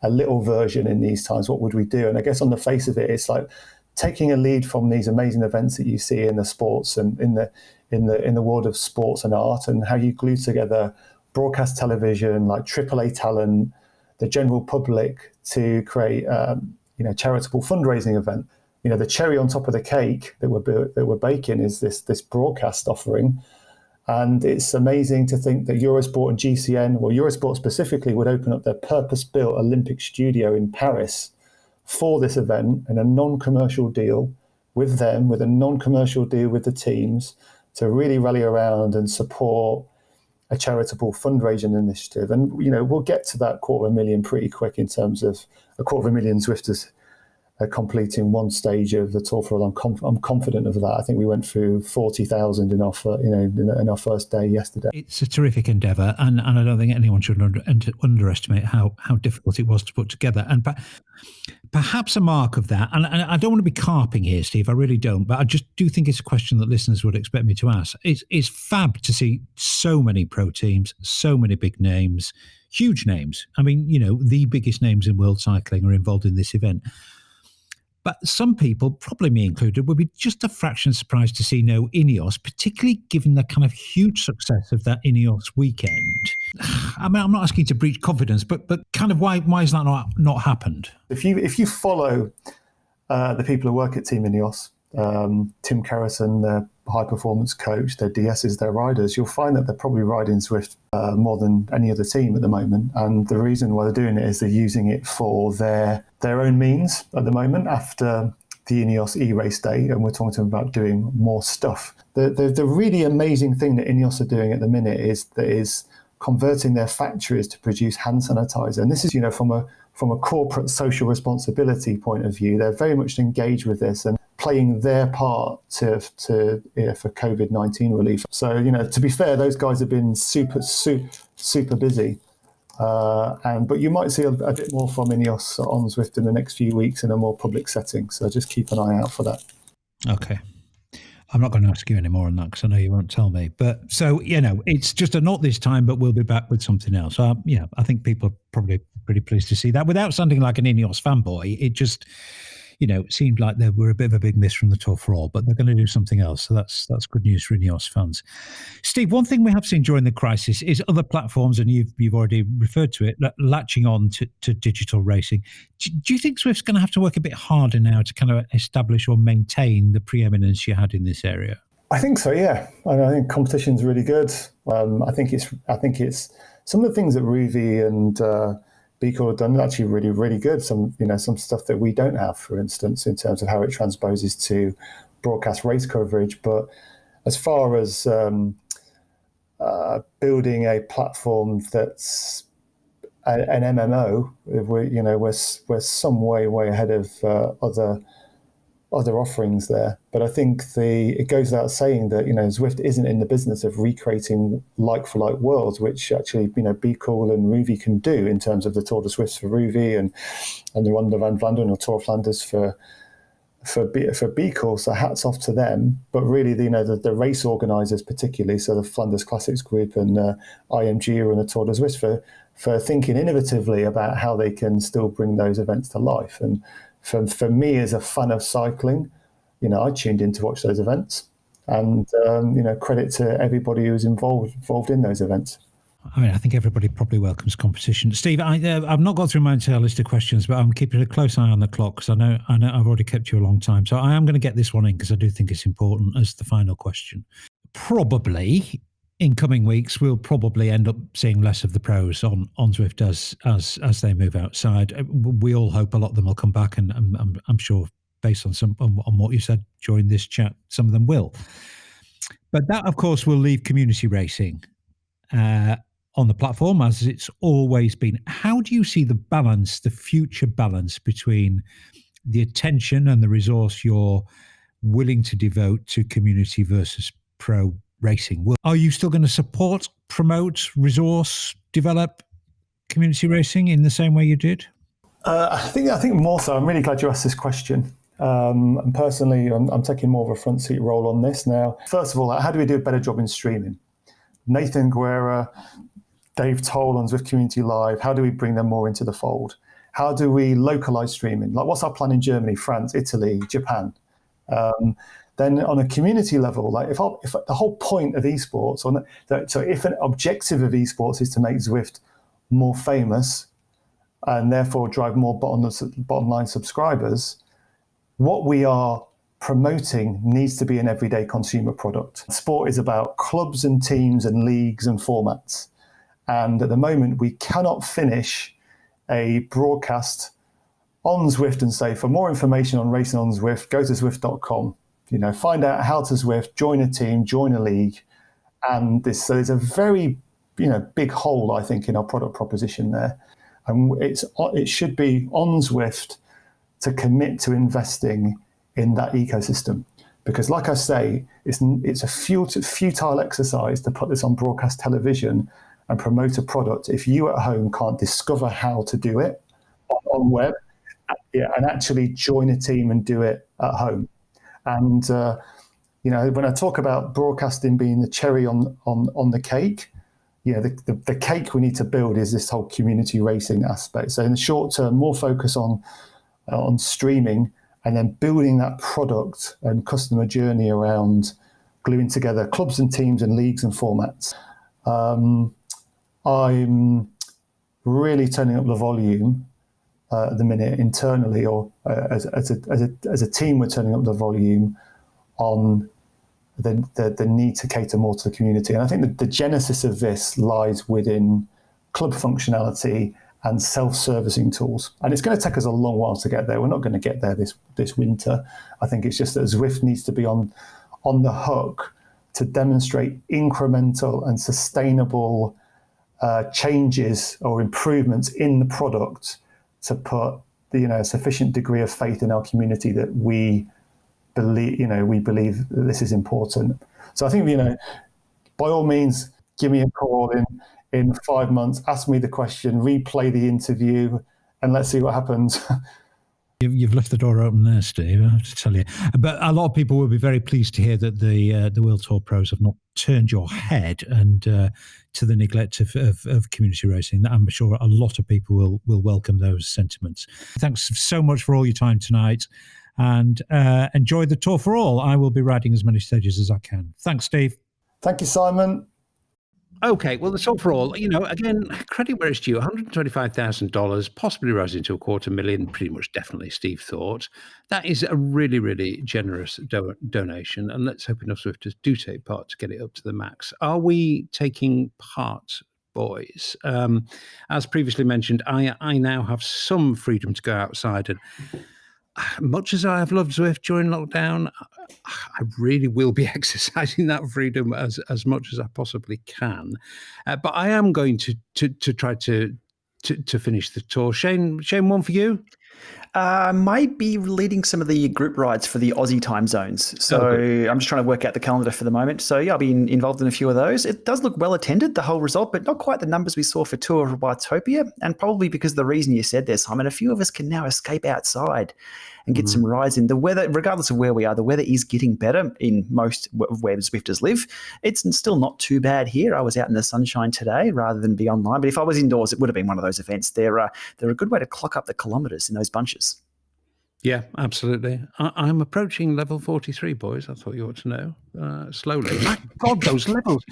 a little version in these times, what would we do? And I guess on the face of it, it's like taking a lead from these amazing events that you see in the sports and in the world of sports and art, and how you glue together broadcast television, like AAA talent, the general public, to create charitable fundraising event. The cherry on top of the cake that we're baking is this broadcast offering. And it's amazing to think that Eurosport and GCN, well, Eurosport specifically, would open up their purpose-built Olympic studio in Paris for this event in a non-commercial deal with them, with a non-commercial deal with the teams, to really rally around and support a charitable fundraising initiative. And, we'll get to that 250,000 pretty quick in terms of 250,000 Zwifters completing one stage of the Tour for All. I'm confident of that. I think we went through 40,000 in our first day yesterday. It's a terrific endeavour, and I don't think anyone should underestimate how difficult it was to put together. And perhaps a mark of that, and I don't want to be carping here, Steve, I really don't, but I just do think it's a question that listeners would expect me to ask. It's fab to see so many pro teams, so many big names, huge names. I mean, the biggest names in world cycling are involved in this event. But some people, probably me included, would be just a fraction surprised to see no Ineos, particularly given the kind of huge success of that Ineos weekend. I mean, I'm not asking you to breach confidence, but kind of why has that not happened? If you follow the people who work at Team Ineos, Tim Kerrison, their high performance coach, their DSs, their riders, you'll find that they're probably riding Zwift more than any other team at the moment. And the reason why they're doing it is they're using it for their own means at the moment after the Ineos e-race day, and we're talking to them about doing more stuff. The really amazing thing that Ineos are doing at the minute is converting their factories to produce hand sanitizer. And this is, from a corporate social responsibility point of view, they're very much engaged with this and playing their part for COVID-19 relief. So, to be fair, those guys have been super busy. But you might see a bit more from Ineos on Zwift in the next few weeks in a more public setting. So just keep an eye out for that. Okay. I'm not going to ask you any more on that because I know you won't tell me. But so, it's just a not this time, but we'll be back with something else. So, I think people are probably pretty pleased to see that. Without sounding like an Ineos fanboy, it just, it seemed like they were a bit of a big miss from the Tour for All, but they're going to do something else. So that's good news for Ineos fans. Steve, one thing we have seen during the crisis is other platforms, and you've already referred to it, latching on to digital racing. Do you think Zwift's going to have to work a bit harder now to kind of establish or maintain the preeminence you had in this area? I think so, yeah. I think competition's really good. I think it's some of the things that Ruvi and Beagle have done actually really, really good. Some stuff that we don't have, for instance, in terms of how it transposes to broadcast race coverage. But as far as building a platform that's an MMO, we're some way ahead of other offerings there. But I think it goes without saying that Zwift isn't in the business of recreating like-for-like worlds, which actually Be Cool and Ruvi can do in terms of the Tour de Zwift for Ruvi and the Ronde van Vlaanderen or Tour of Flanders for Be Cool. So hats off to them. But really, the race organisers particularly, so the Flanders Classics Group and IMG and the Tour de Zwift for thinking innovatively about how they can still bring those events to life. And for me, as a fan of cycling, I tuned in to watch those events, and credit to everybody who's involved in those events. I mean, I think everybody probably welcomes competition. Steve, I've not got through my entire list of questions, but I'm keeping a close eye on the clock because I know I've already kept you a long time. So I am going to get this one in because I do think it's important as the final question. Probably in coming weeks, we'll probably end up seeing less of the pros on Zwift as they move outside. We all hope a lot of them will come back, and I'm sure based on what you said during this chat, some of them will. But that, of course, will leave community racing on the platform as it's always been. How do you see the future balance between the attention and the resource you're willing to devote to community versus pro racing? Are you still going to support, promote, resource, develop community racing in the same way you did? I think more so. I'm really glad you asked this question. And personally, I'm taking more of a front seat role on this now. First of all, how do we do a better job in streaming? Nathan Guerra, Dave Toll on Zwift Community Live, how do we bring them more into the fold? How do we localize streaming? Like, what's our plan in Germany, France, Italy, Japan? Then on a community level, like if the whole point of esports, so if an objective of esports is to make Zwift more famous and therefore drive more bottom line subscribers, what we are promoting needs to be an everyday consumer product. Sport is about clubs and teams and leagues and formats. And at the moment, we cannot finish a broadcast on Zwift and say, for more information on racing on Zwift, go to Zwift.com. Find out how to Zwift, join a team, join a league. And so there's a very, big hole, I think, in our product proposition there. And it should be on Zwift to commit to investing in that ecosystem. Because like I say, it's a futile exercise to put this on broadcast television and promote a product if you at home can't discover how to do it on web, and actually join a team and do it at home. And when I talk about broadcasting being the cherry on the cake, the cake we need to build is this whole community racing aspect. So in the short term, more focus on streaming, and then building that product and customer journey around gluing together clubs and teams and leagues and formats. I'm really turning up the volume at the minute internally, or as a team, we're turning up the volume on the need to cater more to the community. And I think that the genesis of this lies within club functionality and self-servicing tools. And it's going to take us a long while to get there. We're not going to get there this winter. I think it's just that Zwift needs to be on the hook to demonstrate incremental and sustainable changes or improvements in the product to put a sufficient degree of faith in our community that we believe that this is important. So I think, by all means, give me a call in 5 months, ask me the question, replay the interview, and let's see what happens. You've left the door open there, Steve, I have to tell you. But a lot of people will be very pleased to hear that the World Tour pros have not turned your head and to the neglect of community racing. I'm sure a lot of people will welcome those sentiments. Thanks so much for all your time tonight, and enjoy the Tour for All. I will be riding as many stages as I can. Thanks, Steve. Thank you, Simon. Okay, well, the Tour for All, again, credit where it's due, $125,000, possibly rising to $250,000, pretty much definitely, Steve thought. That is a really, really generous donation, and let's hope enough Zwifters do take part to get it up to the max. Are we taking part, boys? As previously mentioned, I now have some freedom to go outside, and much as I have loved Zwift during lockdown, I really will be exercising that freedom as much as I possibly can. But I am going to try to finish the Tour. Shane, one for you? I might be leading some of the group rides for the Aussie time zones. So I'm just trying to work out the calendar for the moment. So yeah, I'll be involved in a few of those. It does look well attended, the whole result, but not quite the numbers we saw for Tour of Watopia. And probably because of the reason you said there, Simon, a few of us can now escape outside and get some rides in. The weather, regardless of where we are, the weather is getting better in most of where Zwifters live. It's still not too bad here. I was out in the sunshine today rather than be online. But if I was indoors, it would have been one of those events. They're a good way to clock up the kilometres in those bunches. Yeah, absolutely. I'm approaching level 43, boys. I thought you ought to know. Slowly. My God, those levels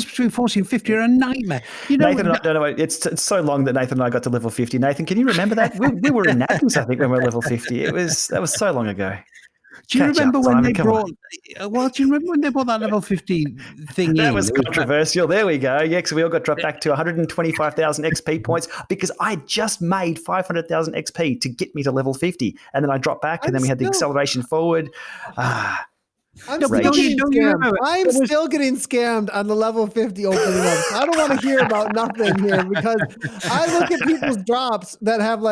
between 40 and 50 are a nightmare. Nathan, no, it's so long that Nathan and I got to level 50. Nathan, can you remember that? We were in Athens, I think, when we were level 50. That was so long ago. Do you remember when they brought? Well, do you remember when they brought that level 50 thing? That was controversial. There we go. Yeah, because we all got dropped back to 125,000 XP points because I just made 500,000 XP to get me to level 50, and then I dropped back, and then we had the acceleration forward. I'm still getting scammed on the level 50 opening up. I don't want to hear about nothing here because I look at people's drops that have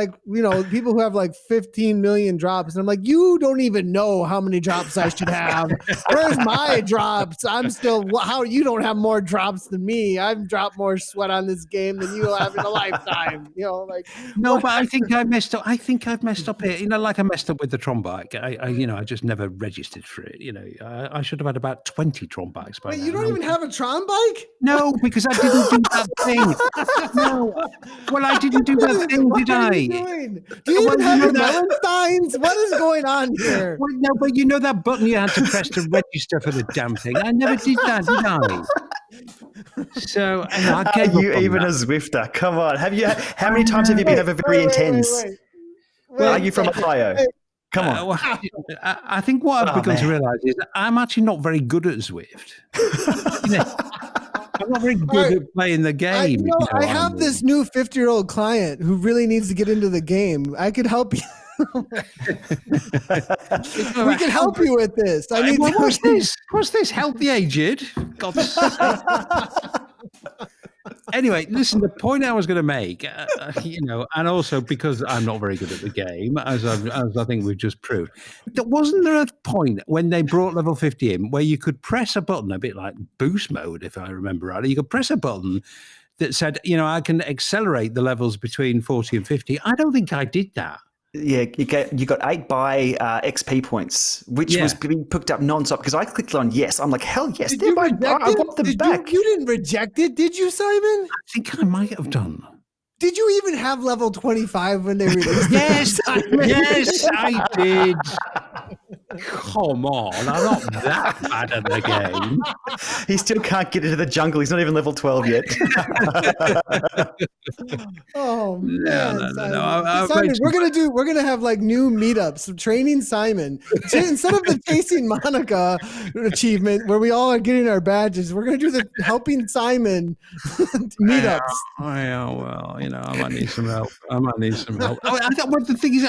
people who have 15 million drops. And I'm like, you don't even know how many drops I should have. Where's my drops? I'm still, how you don't have more drops than me. I've dropped more sweat on this game than you have in a lifetime. No, but I think I messed up. I've messed up here. Like I messed up with the Tron bike. I just never registered for it. I should have had about 20 Tron bikes by now. Wait, you don't even have a Tron bike? No, because I didn't do that thing. No. Well, I didn't do that thing, did I? What are you doing? Do you even have your Mellensteins? What is going on here? Well, no, but you know that button you had to press to register for the damn thing? I never did that, did I? So, I gave you even a Zwifter? Come on. How many times have you been over very intense? Are you from Ohio? Come on. I think what I've begun to realise is that I'm actually not very good at Zwift. I'm not very good at playing the game. I have this new 50-year-old client who really needs to get into the game. I could help you. We can help you with this. What's this? Help the aged? God's sake. Anyway, listen, the point I was going to make, and also because I'm not very good at the game, as I think we've just proved, wasn't there a point when they brought level 50 in where you could press a button, a bit like boost mode, if I remember rightly, you could press a button that said, I can accelerate the levels between 40 and 50. I don't think I did that. Yeah, you got 8 by XP points, which was being picked up non-stop because I clicked on yes. I'm like, hell yes, I want them back. You didn't reject it, did you, Simon? I think I might have done. Did you even have level 25 when they released it? Yes, I did. Come on, I'm not that bad at the game. He still can't get into the jungle. He's not even level 12 yet. Oh man, no. Simon, we're gonna have like new meetups training Simon. Instead of the chasing Monica achievement where we all are getting our badges, we're gonna do the helping Simon meetups. Well, I might need some help. The thing is,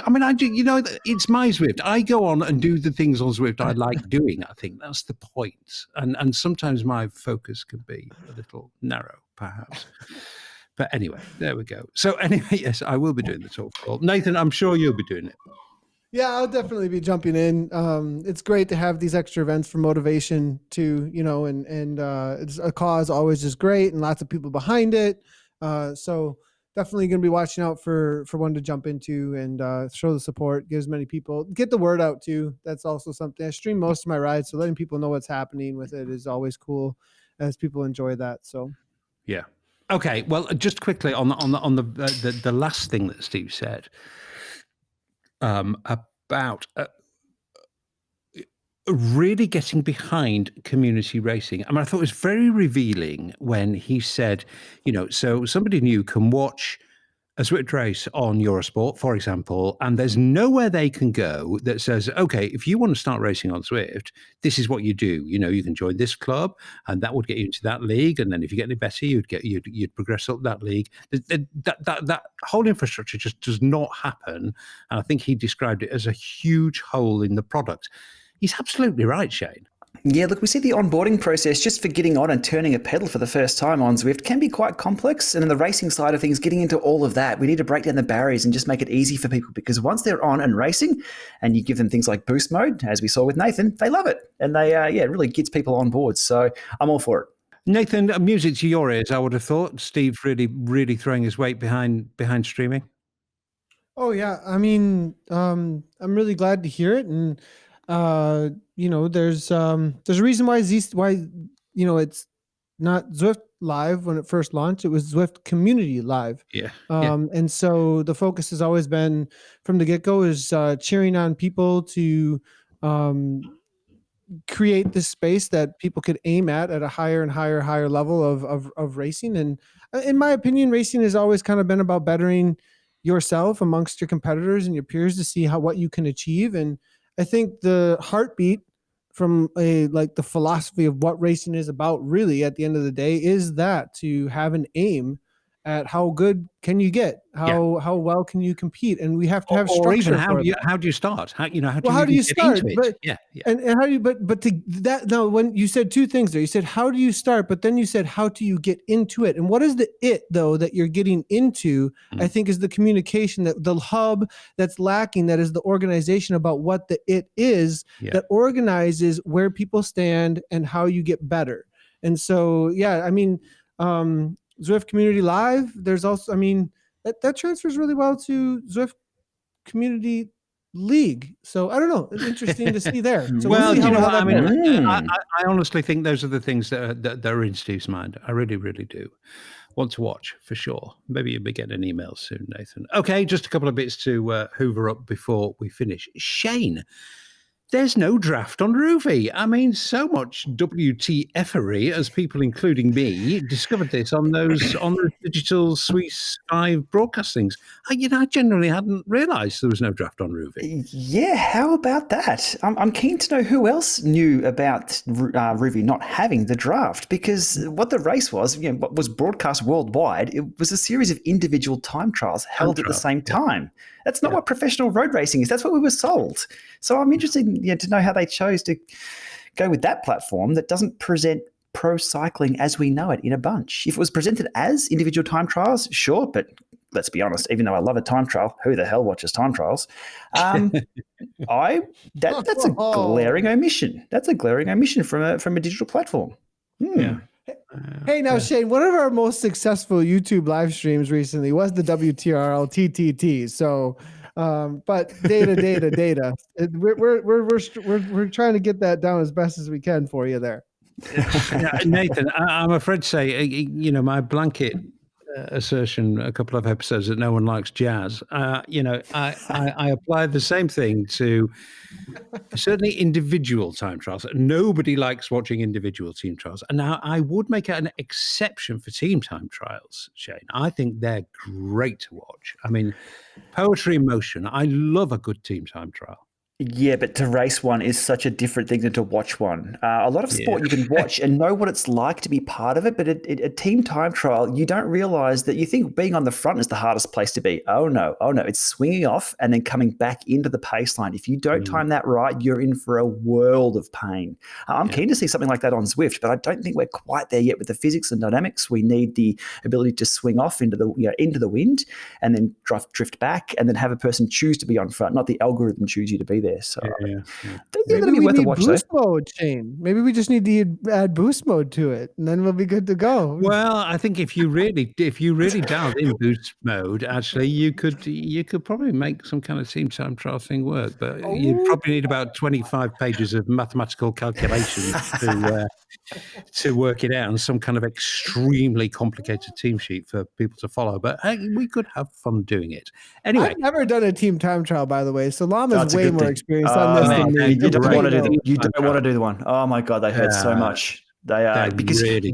it's my Zwift. I go on and do the things on Zwift I like doing. I think that's the point. And sometimes my focus can be a little narrow, perhaps. But anyway, there we go. So anyway, yes, I will be doing the talk call. Nathan, I'm sure you'll be doing it. Yeah, I'll definitely be jumping in. It's great to have these extra events for motivation too, and it's a cause always is great and lots of people behind it. So definitely going to be watching out for one to jump into and show the support, get as many people, get the word out too. That's also something I stream most of my rides. So letting people know what's happening with it is always cool as people enjoy that. So, yeah. Okay. Well, just quickly on the last thing that Steve said about really getting behind community racing. I mean, I thought it was very revealing when he said, so somebody new can watch a Zwift race on Eurosport, for example, and there's nowhere they can go that says, okay, if you want to start racing on Zwift, this is what you do. You can join this club, and that would get you into that league. And then if you get any better, you'd progress up that league. That whole infrastructure just does not happen. And I think he described it as a huge hole in the product. He's absolutely right, Shane. Yeah, look, we see the onboarding process just for getting on and turning a pedal for the first time on Zwift can be quite complex. And in the racing side of things, getting into all of that, we need to break down the barriers and just make it easy for people because once they're on and racing and you give them things like boost mode, as we saw with Nathan, they love it. And they, it really gets people on board. So I'm all for it. Nathan, music to your ears, I would have thought. Steve really, really throwing his weight behind streaming. Oh, yeah. I mean, I'm really glad to hear it. And there's a reason why it's not Zwift Live when it first launched. It was Zwift Community Live. Yeah. And so the focus has always been from the get-go is cheering on people to create this space that people could aim at a higher and higher level of racing. And in my opinion, racing has always kind of been about bettering yourself amongst your competitors and your peers to see what you can achieve. And I think the heartbeat from the philosophy of what racing is about really at the end of the day is that to have an aim at how good can you get, how well can you compete, and we have to have structure. Or even how do you start? How do you start? But, and how do you but to that now when you said two things there, you said how do you start, but then you said how do you get into it, and what is the it though that you're getting into? I think is the communication, that the hub that's lacking, that is the organization about what the it is that organizes where people stand and how you get better. And so I mean. Zwift Community Live, there's also, I mean, that transfers really well to Zwift Community League. So I don't know. It's interesting to see there. So well, I honestly think those are the things that are in Steve's mind. I really, really do want to watch for sure. Maybe you'll be getting an email soon, Nathan. Okay, just a couple of bits to hoover up before we finish. Shane. There's no draft on Roofy. I mean, so much WTF-ery as people, including me, discovered this on those digital Swiss 5 broadcastings. I generally hadn't realised there was no draft on Roofy. Yeah, how about that? I'm keen to know who else knew about Roofy not having the draft, because what the race was, what was broadcast worldwide, it was a series of individual time trials held at the same time. That's not what professional road racing is. That's what we were sold. So I'm interested to know how they chose to go with that platform that doesn't present pro cycling as we know it in a bunch. If it was presented as individual time trials, sure, but let's be honest, even though I love a time trial, who the hell watches time trials? That's a glaring omission. That's a glaring omission from a digital platform. Yeah. Hey, now, Shane, one of our most successful YouTube live streams recently was the WTRL TTT. So, but data. We're trying to get that down as best as we can for you there. Yeah, Nathan, I'm afraid to say, my blanket assertion a couple of episodes that no one likes jazz. I apply the same thing to certainly individual time trials. Nobody likes watching individual team trials. And now I would make an exception for team time trials, Shane. I think they're great to watch. I mean, poetry in motion. I love a good team time trial. Yeah, but to race one is such a different thing than to watch one. A lot of sport you can watch and know what it's like to be part of it, but a team time trial, you don't realize that you think being on the front is the hardest place to be. Oh no, it's swinging off and then coming back into the pace line. If you don't time that right, you're in for a world of pain. I'm keen to see something like that on Zwift, but I don't think we're quite there yet with the physics and dynamics. We need the ability to swing off into the wind and then drift back and then have a person choose to be on front, not the algorithm choose you to be there. So maybe we need boost mode, Shane. Maybe we just need to add boost mode to it, and then we'll be good to go. Well, I think if you really dialed in boost mode, actually, you could probably make some kind of team time trial thing work. But you'd probably need about 25 pages of mathematical calculations to work it out, and some kind of extremely complicated team sheet for people to follow. But we could have fun doing it. Anyway, I've never done a team time trial, by the way. So Lama's way more experienced on this than me. You don't want to do the one. Oh my God, they hurt so much. They are, because really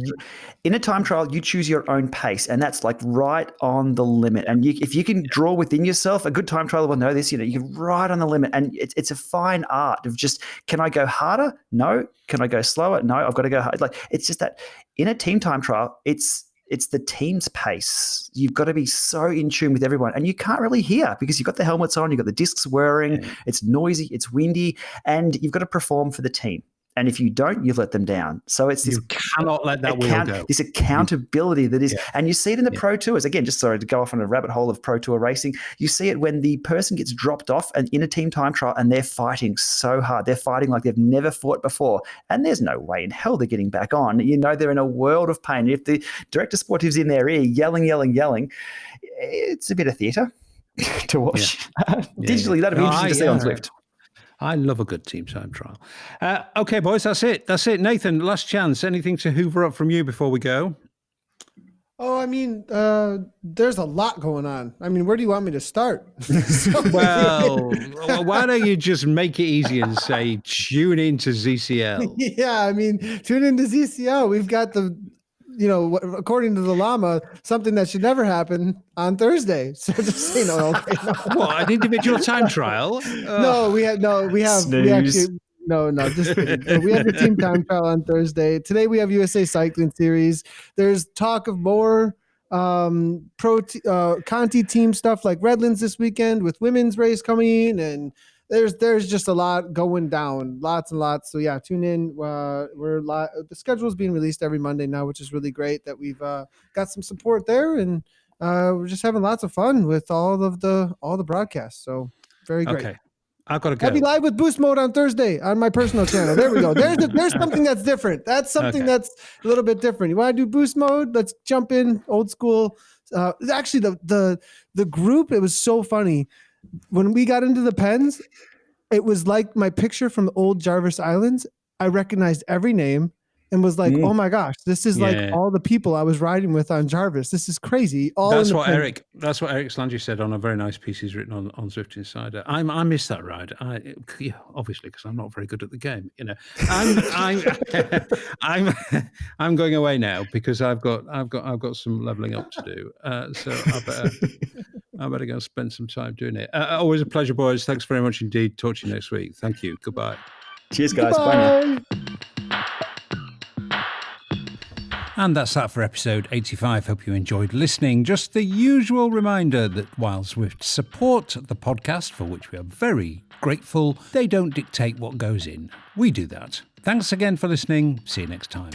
in a time trial, you choose your own pace, and that's like right on the limit. And if you can draw within yourself, a good time trial will know this. You can right on the limit, and it's a fine art of just, can I go harder? No. Can I go slower? No. I've got to go hard. Like, it's just that in a team time trial, it's the team's pace. You've got to be so in tune with everyone, and you can't really hear because you've got the helmets on, you've got the discs whirring, it's noisy, it's windy, and you've got to perform for the team. And if you don't, you let them down. So it's this, you cannot let that wheel go. This accountability that is, and you see it in the Pro Tours. Again, just sorry to go off on a rabbit hole of Pro Tour racing. You see it when the person gets dropped off and in a team time trial, and they're fighting so hard. They're fighting like they've never fought before, and there's no way in hell they're getting back on. They're in a world of pain. If the director sportive's in their ear yelling, it's a bit of theatre to watch. Digitally, that'd be interesting to see on Zwift. I love a good team time trial. Okay, boys, that's it. Nathan, last chance. Anything to hoover up from you before we go? Oh, I mean, there's a lot going on. I mean, where do you want me to start? Well, why don't you just make it easy and say, tune in to ZCL? Yeah, I mean, tune into ZCL. We've got according to the llama, something that should never happen on Thursday. So just What, an individual time trial? We have just kidding. We have the team time trial on Thursday. Today we have USA Cycling Series. There's talk of more Conti team stuff like Redlands this weekend with women's race coming, and there's just a lot going down, lots and lots. So yeah, tune in. The schedule is being released every Monday now, which is really great that we've got some support there, and we're just having lots of fun with all the broadcasts. So very great. Okay. I've got to go. I'll be live with Boost Mode on Thursday on my personal channel. There we go. There's something that's different. That's something that's a little bit different. You want to do Boost Mode? Let's jump in old school. Actually, the group, it was so funny. When we got into the pens, it was like my picture from the old Jarvis Islands. I recognized every name and was like, oh my gosh, this is like all the people I was riding with on Jarvis. This is crazy. That's what Eric Slangy said on a very nice piece he's written on Zwift Insider. I missed that ride. Obviously, because I'm not very good at the game. I'm going away now because I've got some leveling up to do. So I better go spend some time doing it. Always a pleasure, boys. Thanks very much indeed. Talk to you next week. Thank you. Goodbye. Cheers, guys. Bye now. And that's that for episode 85. Hope you enjoyed listening. Just the usual reminder that while Zwift support the podcast, for which we are very grateful, they don't dictate what goes in. We do that. Thanks again for listening. See you next time.